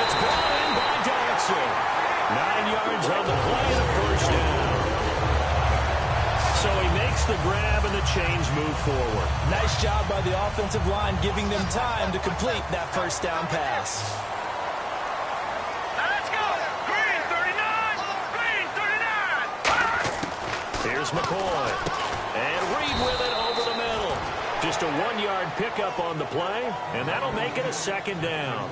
It's brought in by Jackson. 9 yards on the play and a 1st down. So he makes the grab and the change move forward. Nice job by the offensive line giving them time to complete that 1st down pass. Let's go! Green 39! Green 39! Here's McCoy. And Reed with it over the middle. Just a 1-yard pickup on the play, and that'll make it a 2nd down.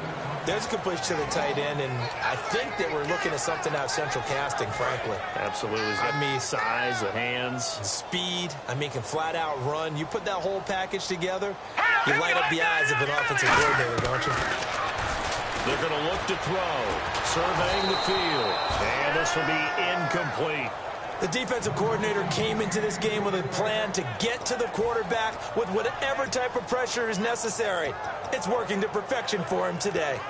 There's a completion to the tight end, and I think that we're looking at something out of central casting, frankly. Absolutely. I mean, size, the hands. Speed. I mean, can flat out run. You put that whole package together, you light up the eyes of an offensive coordinator, don't you? They're going to look to throw. Surveying the field. And this will be incomplete. The defensive coordinator came into this game with a plan to get to the quarterback with whatever type of pressure is necessary. It's working to perfection for him today.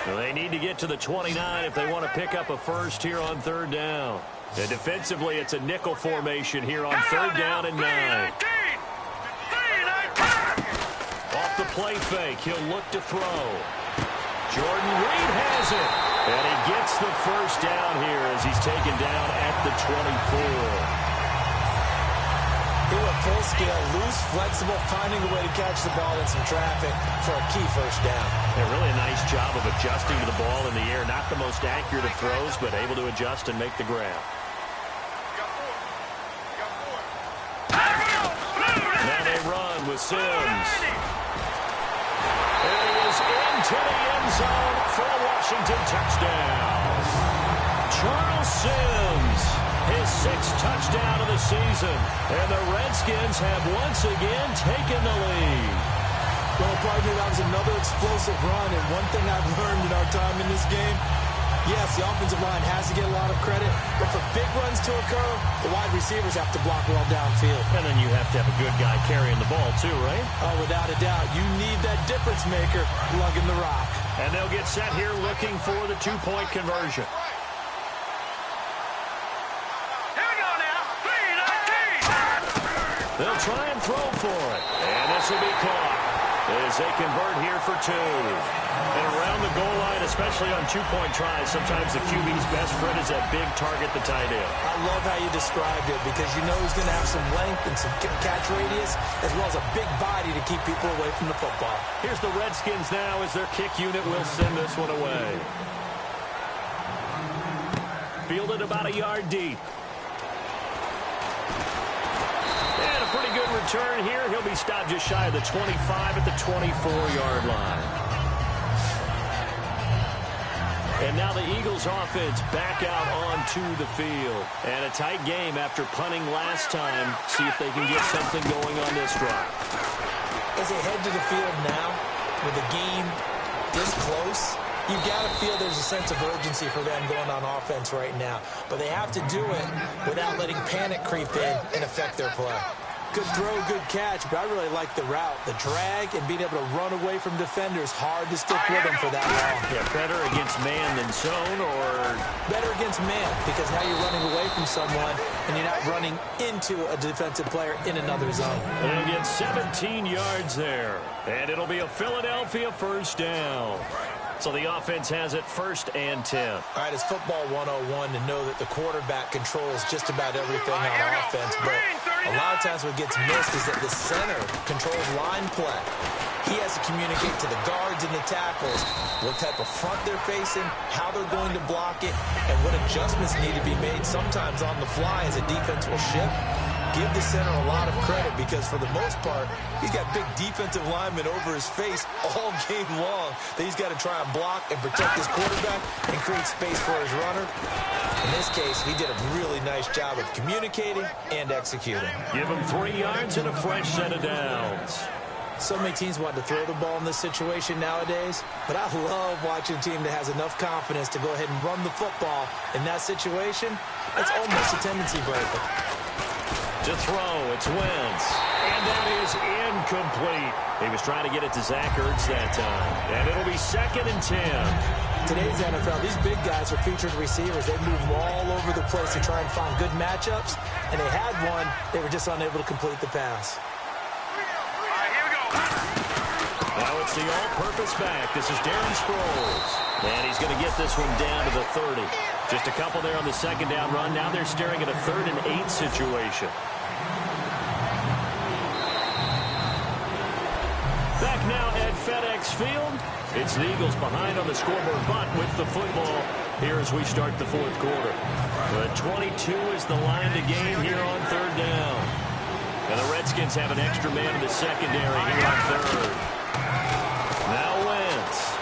Well, they need to get to the 29 if they want to pick up a first here on third down. And defensively, it's a nickel formation here on third down and 9. Off the play fake, he'll look to throw. Jordan Reed has it. And he gets the first down here as he's taken down at the 24. He went full scale, loose, flexible, finding a way to catch the ball in some traffic for a key first down. Yeah, really a nice job of adjusting to the ball in the air. Not the most accurate of throws, but able to adjust and make the grab. Now they run with Sims. And he is into the end zone for a Washington touchdown. Charles Sims, his 6th touchdown of the season. And the Redskins have once again taken the lead. Well, partner, that was another explosive run. And one thing I've learned in our time in this game, yes, the offensive line has to get a lot of credit, but for big runs to occur, the wide receivers have to block well downfield. And then you have to have a good guy carrying the ball too, right? Oh, without a doubt. You need that difference maker lugging the rock. And they'll get set here looking for the 2-point conversion. They'll try and throw for it. And this will be caught as they convert here for 2. And around the goal line, especially on 2-point tries, sometimes the QB's best friend is that big target, the tight end. I love how you described it because you know he's going to have some length and some catch radius as well as a big body to keep people away from the football. Here's the Redskins now as their kick unit will send this one away. Fielded about a yard deep. And a pretty good return here. He'll be stopped just shy of the 25 at the 24-yard line. And now the Eagles offense back out onto the field. And a tight game after punting last time. See if they can get something going on this drive. As they head to the field now, with the game this close, you've got to feel there's a sense of urgency for them going on offense right now. But they have to do it without letting panic creep in and affect their play. Good throw, good catch, but I really like the route. The drag and being able to run away from defenders, hard to stick with them for that long. Yeah, better against man than zone, or? Better against man, because now you're running away from someone and you're not running into a defensive player in another zone. And he'll get 17 yards there. And it'll be a Philadelphia first down. So the offense has it 1st and 10. All right, it's football 101 to know that the quarterback controls just about everything on offense, but a lot of times what gets missed is that the center controls line play. He has to communicate to the guards and the tackles what type of front they're facing, how they're going to block it, and what adjustments need to be made sometimes on the fly as a defense will shift. Give the center a lot of credit because for the most part, he's got big defensive linemen over his face all game long that he's got to try and block and protect his quarterback and create space for his runner. In this case, he did a really nice job of communicating and executing. Give him 3 yards and a fresh set of downs. So many teams want to throw the ball in this situation nowadays, but I love watching a team that has enough confidence to go ahead and run the football in that situation. That's almost a tendency breaker. To throw, it's Wentz. And that is incomplete. He was trying to get it to Zach Ertz that time. And it'll be 2nd and 10. Today's NFL, these big guys are featured receivers. They move all over the place to try and find good matchups. And they had one. They were just unable to complete the pass. Now it's the all-purpose back. This is Darren Sproles. And he's going to get this one down to the 30. Just a couple there on the 2nd down run. Now they're staring at a 3rd and 8 situation. Back now at FedEx Field. It's the Eagles behind on the scoreboard, but with the football here as we start the 4th quarter. The 22 is the line to gain here on 3rd down. And the Redskins have an extra man in the secondary here on 3rd. Now Wentz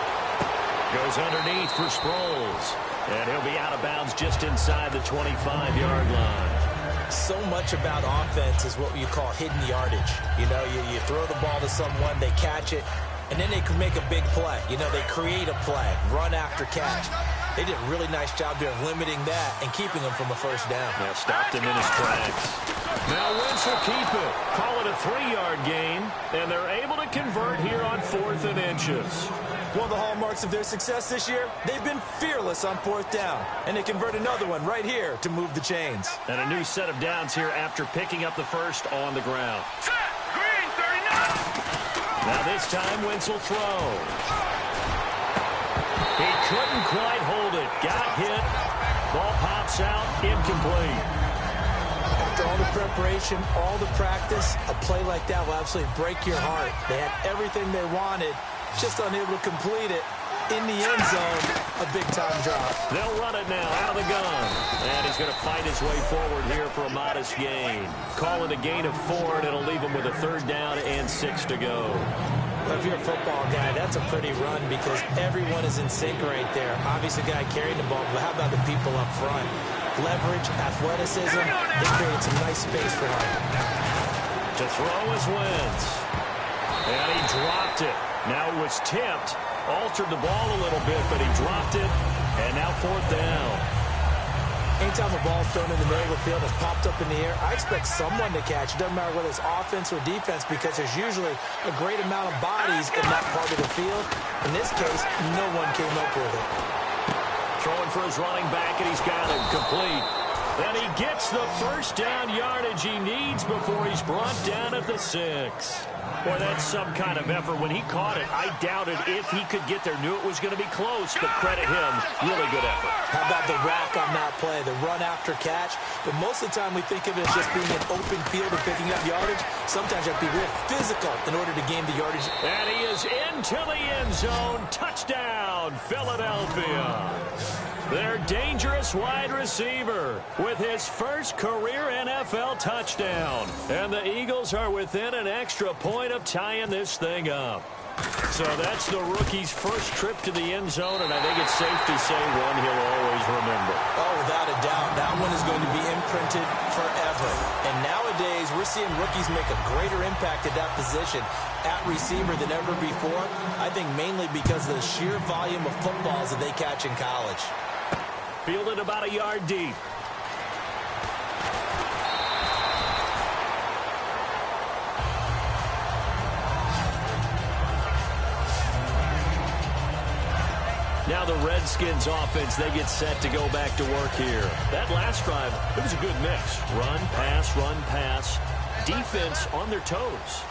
goes underneath for Sproles. And he'll be out of bounds just inside the 25-yard line. So much about offense is what you call hidden yardage. You know, you throw the ball to someone, they catch it, and then they can make a big play. You know, they create a play, run after catch. They did a really nice job there of limiting that and keeping him from a first down. Yeah, stopped him in his tracks. Now Wentz defense will keep it. Call it a 3-yard gain, and they're able to convert here on 4th and inches. One of the hallmarks of their success this year, they've been fearless on 4th down, and they convert another one right here to move the chains. And a new set of downs here after picking up the first on the ground. Green, 39. Now this time, Wentz will throw. He couldn't quite hold it. Got hit. Ball pops out, incomplete. After all the preparation, all the practice, a play like that will absolutely break your heart. They had everything they wanted, just unable to complete it. In the end zone, a big-time drop. They'll run it now out of the gun. And he's going to fight his way forward here for a modest gain. Call it a gain of 4, and it'll leave him with a 3rd down and 6 to go. Well, if you're a football guy, that's a pretty run because everyone is in sync right there. Obviously, the guy carrying the ball, but how about the people up front? Leverage, athleticism, they created some nice space for him. To throw is Wentz. And he dropped it. Now it was tipped. Altered the ball a little bit, but he dropped it. And now 4th down. Anytime a ball is thrown in the middle of the field and popped up in the air, I expect someone to catch. It doesn't matter whether it's offense or defense because there's usually a great amount of bodies in that part of the field. In this case, no one came up with it. Throwing for his running back, and he's got him complete. And he gets the 1st down yardage he needs before he's brought down at the 6. Boy, that's some kind of effort. When he caught it, I doubted if he could get there. Knew it was going to be close, but credit him. Really good effort. How about the rack on that play, the run after catch? But most of the time we think of it as just being an open field and picking up yardage. Sometimes you have to be real physical in order to gain the yardage. And he is into the end zone. Touchdown, Philadelphia. Their dangerous wide receiver with his first career NFL touchdown. And the Eagles are within an extra point of tying this thing up. So that's the rookie's first trip to the end zone, and I think it's safe to say one he'll always remember. Oh, without a doubt, that one is going to be imprinted forever. And nowadays, we're seeing rookies make a greater impact at that position at receiver than ever before. I think mainly because of the sheer volume of footballs that they catch in college. Fielded about a yard deep. Now the Redskins offense, they get set to go back to work here. That last drive, it was a good mix. Run, pass, defense on their toes.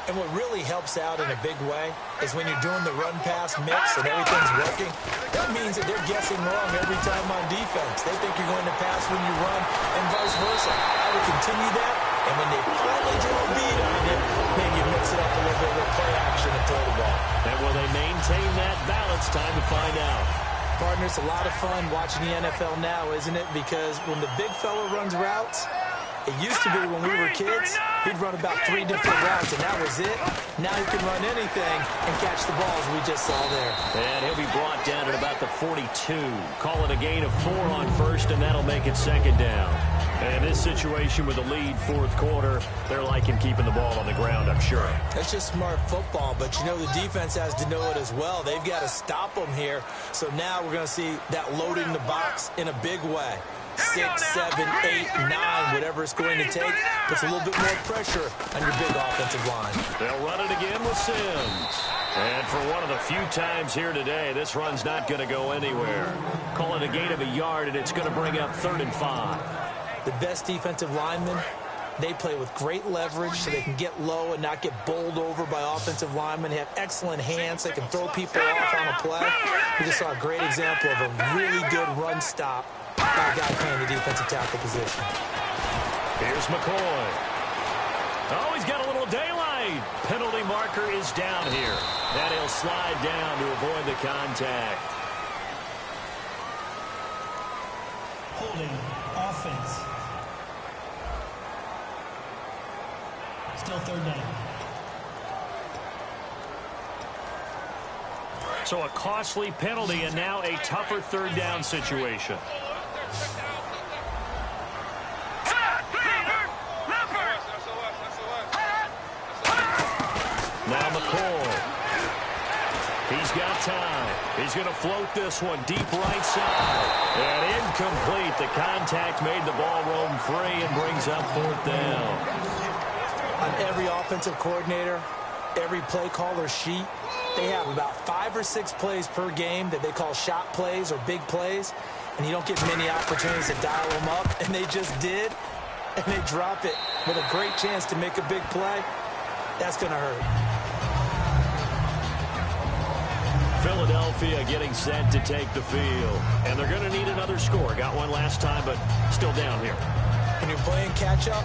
And what really helps out in a big way is when you're doing the run-pass mix and everything's working, that means that they're guessing wrong every time on defense. They think you're going to pass when you run and vice versa. I would continue that, and when they finally draw a beat on it, maybe mix it up a little bit with play action and throw the ball. And will they maintain that balance? Time to find out. Partner, it's a lot of fun watching the NFL now, isn't it? Because when the big fella runs routes, it used to be when we were kids, he'd run about 3 different routes, and that was it. Now he can run anything and catch the balls we just saw there. And he'll be brought down at about the 42. Call it a gain of 4 on first, and that'll make it 2nd down. And in this situation with the lead 4th quarter, they're liking keeping the ball on the ground, I'm sure. That's just smart football, but you know the defense has to know it as well. They've got to stop them here. So now we're going to see that loading the box in a big way. 6, 7, 8, 9, whatever it's going to take, puts a little bit more pressure on your big offensive line. They'll run it again with Sims. And for one of the few times here today, this run's not going to go anywhere. Call it a gain of a yard, and it's going to bring up 3rd and 5. The best defensive linemen, they play with great leverage so they can get low and not get bowled over by offensive linemen. They have excellent hands. They can throw people off on a play. We just saw a great example of a really good run stop by a guy playing the defensive tackle position. Here's McCoy. Oh, he's got a little daylight. Penalty marker is down here. And he'll slide down to avoid the contact. Holding offense. Still 3rd down. So a costly penalty and now a tougher 3rd down situation. Now McCoy. He's got time. He's going to float this one deep right side. And incomplete. The contact made the ball roam free and brings up 4th down. On every offensive coordinator, every play caller sheet, they have about 5 or 6 plays per game that they call shot plays or big plays, and you don't get many opportunities to dial them up, and they just did, and they drop it with a great chance to make a big play. That's going to hurt. Philadelphia getting set to take the field, and they're going to need another score. Got one last time, but still down here. When you're playing catch-up,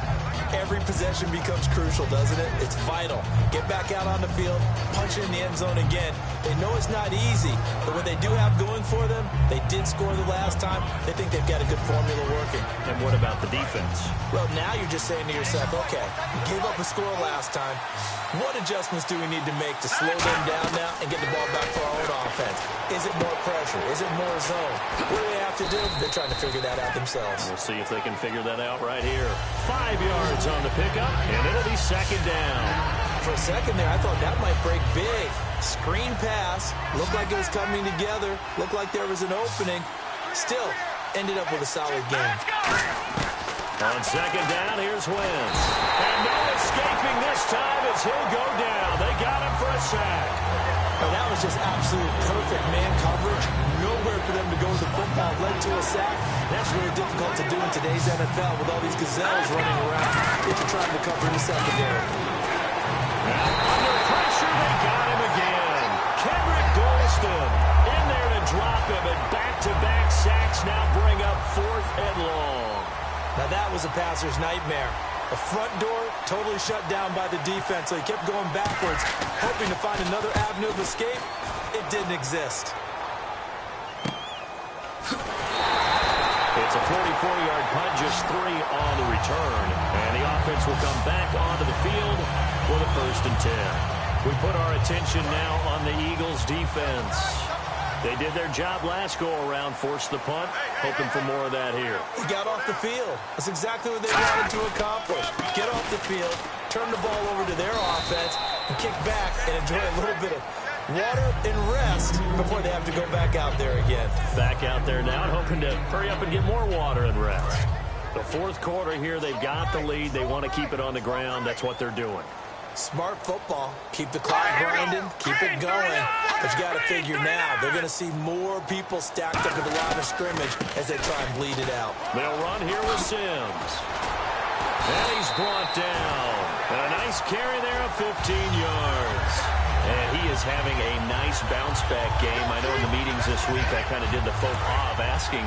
every possession becomes crucial, doesn't it? It's vital. Get back out on the field, punch it in the end zone again. They know it's not easy, but what they do have going for them, they did score the last time. They think they've got a good formula working. And what about the defense? Well, now you're just saying to yourself, okay, we gave up a score last time. What adjustments do we need to make to slow them down now and get the ball back for our own offense? Is it more pressure? Is it more zone? What do they have to do? They're trying to figure that out themselves. We'll see if they can figure that out right here. 5 yards on the pickup, and it'll be 2nd down. For a second there, I thought that might break big. Screen pass. Looked like it was coming together. Looked like there was an opening. Still, ended up with a solid game. On 2nd down, here's Wentz. And no escaping this time as he'll go down. They got him for a sack. Oh, that was just absolute perfect man coverage. Nowhere for them to go with the football. Led to a sack. That's really difficult to do in today's NFL with all these gazelles running around if you're trying to cover in the secondary. Under pressure, they got him again. Kendrick Golston in there to drop him, and back-to-back sacks now bring up 4th and long. Now that was a passer's nightmare. The front door totally shut down by the defense, so he kept going backwards, hoping to find another avenue of escape. It didn't exist. It's a 44-yard punt, just 3 on the return. And the offense will come back onto the field for the 1st and 10. We put our attention now on the Eagles' defense. They did their job last go-around, forced the punt, hoping for more of that here. He got off the field. That's exactly what they wanted to accomplish. Get off the field, turn the ball over to their offense, and kick back and enjoy a little bit of water and rest before they have to go back out there again. Back out there now and hoping to hurry up and get more water and rest. The 4th quarter here, they've got the lead. They want to keep it on the ground. That's what they're doing. Smart football. Keep the clock grinding, keep it going. But you got to figure now, they're going to see more people stacked up at the line of scrimmage as they try and bleed it out. They'll run here with Sims. And he's brought down. And a nice carry there of 15 yards. And he is having a nice bounce-back game. I know in the meetings this week I kind of did the faux pas of asking,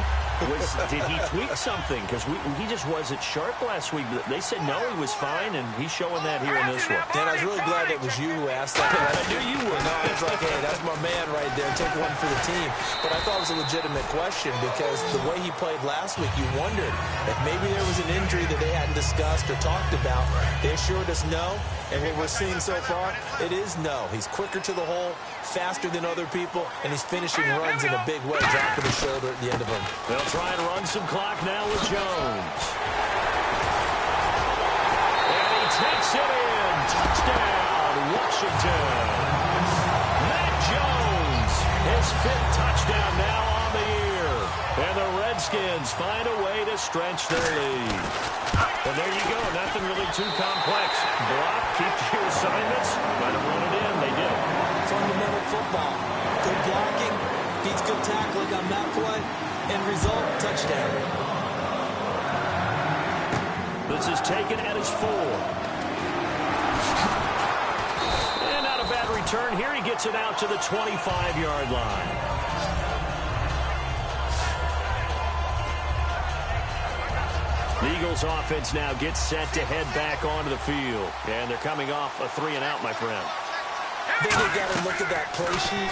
did he tweak something? Because he just wasn't sharp last week. They said no, he was fine, and he's showing that here in this one. Dan, I was really glad it was you who asked that. I knew you would. No, I was like, hey, that's my man right there. Take one for the team. But I thought it was a legitimate question because the way he played last week, you wondered if maybe there was an injury that they hadn't discussed or talked about. They assured us no, and what we're seeing so far, it is no. He's quicker to the hole, faster than other people, and he's finishing runs in a big way, dropping his shoulder at the end of them. They'll try and run some clock now with Jones. And he takes it in. Touchdown, Washington. Matt Jones, his 5th touchdown now on the year. And the Redskins find a way to stretch their lead. And there you go, nothing really too complex. Block, keep to your assignments. Try to run it in, they did. Fundamental football. Good blocking, beats good tackling on that play. End result, touchdown. This is taken at his 4. And not a bad return here. He gets it out to the 25-yard line. The Eagles offense now gets set to head back onto the field. And they're coming off a 3-and-out, my friend. Then they got to look at that play sheet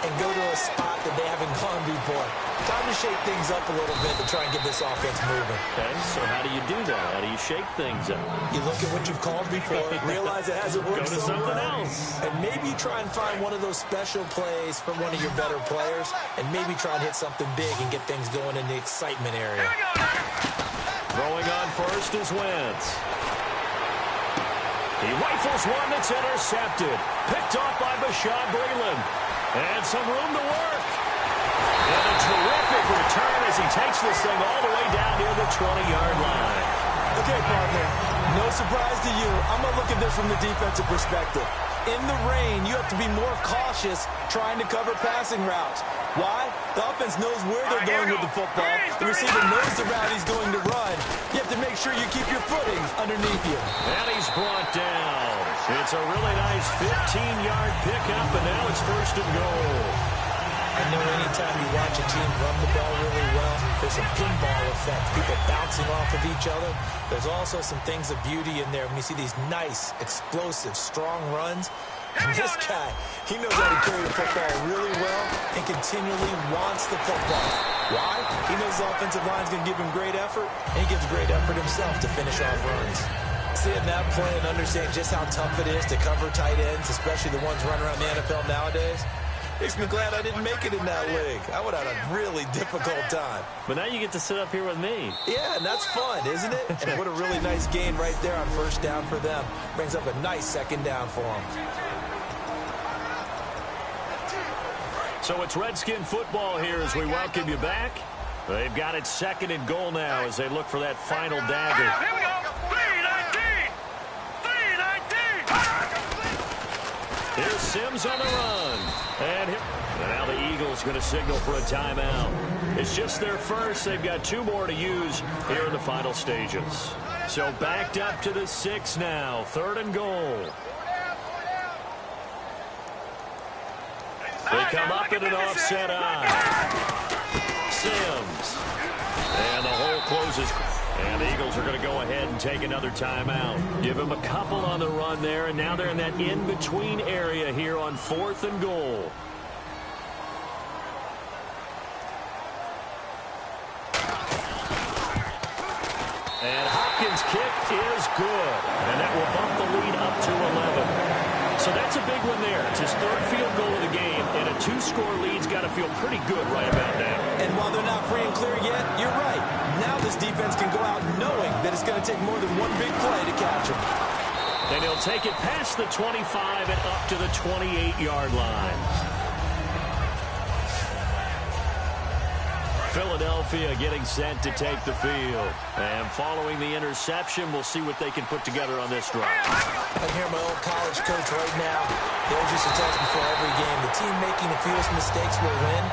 and go to a spot that they haven't gone before. Time to shake things up a little bit to try and get this offense moving. Okay, so how do you do that? How do you shake things up? You look at what you've called before, realize it hasn't worked Go to so something well, else. and maybe try and find one of those special plays from one of your better players, and maybe try and hit something big and get things going in the excitement area. Throwing on first is Wentz. He rifles one that's intercepted. Picked off by Bashaud Breeland. And some room to work. And a terrific return as he takes this thing all the way down near the 20-yard line. Okay, partner, no surprise to you. I'm going to look at this from the defensive perspective. In the rain, you have to be more cautious trying to cover passing routes. Why? The offense knows where they're going with the football. The receiver knows the route he's going to run. You have to make sure you keep your footing underneath you. And he's brought down. It's a really nice 15-yard pickup, and now it's first and goal. I know anytime you watch a team run the ball really well, there's a pinball effect, people bouncing off of each other. There's also some things of beauty in there when you see these nice, explosive, strong runs. And this guy, he knows how to carry the football really well and continually wants the football. Why? He knows the offensive line's going to give him great effort, and he gives great effort himself to finish off runs. Seeing that play and understand just how tough it is to cover tight ends, especially the ones running around the NFL nowadays, makes me glad I didn't make it in that league. I would have had a really difficult time. But now you get to sit up here with me. Yeah, and that's fun, isn't it? And what a really nice gain right there on first down for them. Brings up a nice second down for them. So it's Redskin football here as we welcome you back. They've got it second and goal now as they look for that final dagger. Here we go. 3-19. 3-19. Here's Sims on the run. And now the Eagles going to signal for a timeout. It's just their first. They've got 2 more to use here in the final stages. So backed up to the 6 now. Third and goal. They come up in an offset eye. Sims. And the hole closes. And the Eagles are going to go ahead and take another timeout. Give them a couple on the run there, and now they're in that in-between area here on 4th and goal. And Hopkins' kick is good. And that will bump the lead up to 11. So that's a big one there. It's his 3rd field goal of the game, and a 2-score lead's got to feel pretty good right about now. And while they're not free and clear yet, you're right. Now this defense can go out knowing that it's going to take more than one big play to catch them. And he'll take it past the 25 and up to the 28-yard line. Philadelphia getting set to take the field. And following the interception, we'll see what they can put together on this drive. I hear my old college coach right now. There's just a test before every game. The team making the fewest mistakes will win.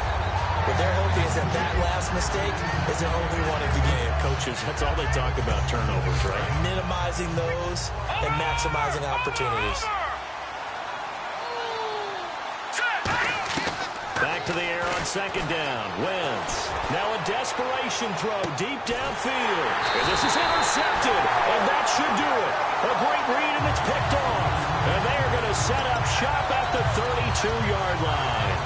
What they're hoping is that last mistake is their only one of the game. Coaches, that's all they talk about, turnovers, right? Minimizing those and maximizing opportunities. Back to the air on second down. Wentz. Now a desperation throw deep downfield. And this is intercepted. And that should do it. A great read, and it's picked off. And they are going to set up shop at the 32-yard line.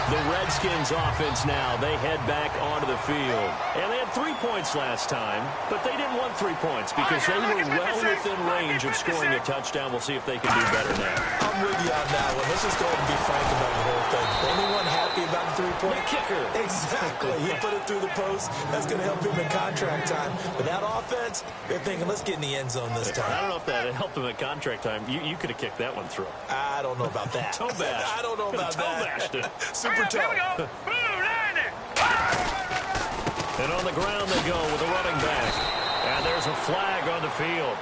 The Redskins offense now, they head back onto the field. And they had 3 points last time, but they didn't want 3 points because they were well within range of scoring a touchdown. We'll see if they can do better now. I'm with you on that one. Let's just go ahead and be frank about the whole thing. The only one happy about the 3-point kicker. Exactly. He put it through the post. That's going to help him in contract time. But that offense, they're thinking, let's get in the end zone this time. I don't know if that helped him at contract time. You could have kicked that one through. I don't know about that. Toe bash. I don't know about Toe bashed it. Super toe. Here we go. 90. And on the ground they go with a running back. And there's a flag on the field.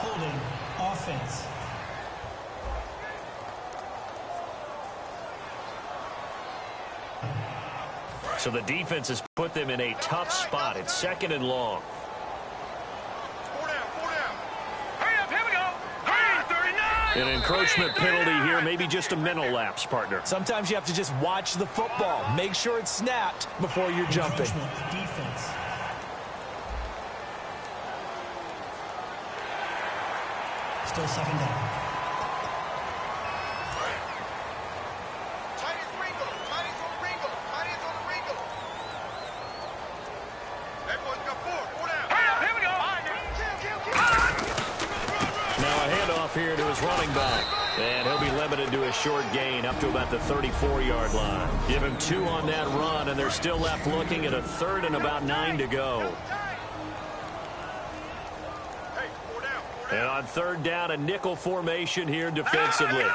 Holding offense. So the defense has put them in a tough spot. It's second and long. 4 down. Hurry up. Here we go. 39. An encroachment penalty here, maybe just a mental lapse, partner. Sometimes you have to just watch the football. Make sure it's snapped before you're jumping. Defense. Still second down. Here to his running back. And he'll be limited to a short gain up to about the 34-yard line. Give him 2 on that run, and they're still left looking at a 3rd and about 9 to go. And on third down, a nickel formation here defensively.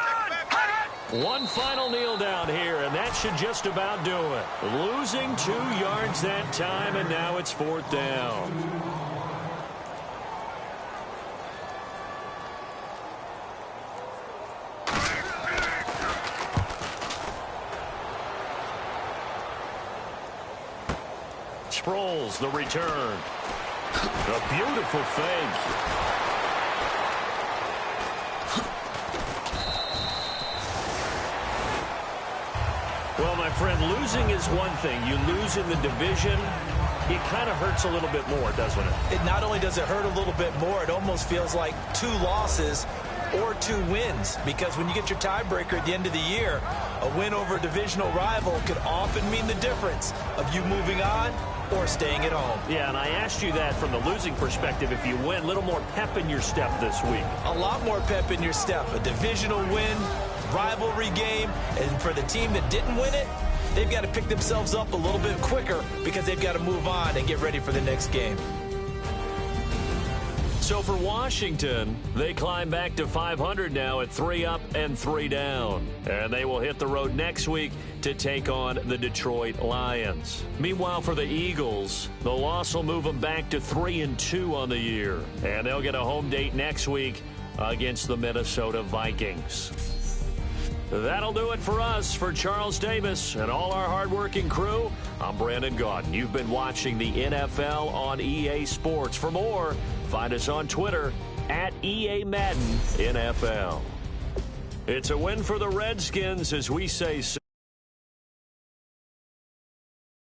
One final kneel down here, and that should just about do it. Losing 2 yards that time, and now it's fourth down. Sproles, the return. A beautiful fake. Well, my friend, losing is one thing. You lose in the division, it kind of hurts a little bit more, doesn't it? It not only does it hurt a little bit more, it almost feels like 2 losses or 2 wins. Because when you get your tiebreaker at the end of the year, a win over a divisional rival could often mean the difference of you moving on or staying at home. Yeah, and I asked you that from the losing perspective. If you win, a little more pep in your step this week. A lot more pep in your step. A divisional win, rivalry game, and for the team that didn't win it, they've got to pick themselves up a little bit quicker because they've got to move on and get ready for the next game. So for Washington, they climb back to 500 now at 3 up and 3 down. And they will hit the road next week to take on the Detroit Lions. Meanwhile, for the Eagles, the loss will move them back to 3-2 on the year. And they'll get a home date next week against the Minnesota Vikings. That'll do it for us. For Charles Davis and all our hardworking crew, I'm Brandon Gaudin. You've been watching the NFL on EA Sports. For more, find us on Twitter at EA Madden NFL. It's a win for the Redskins as we say so.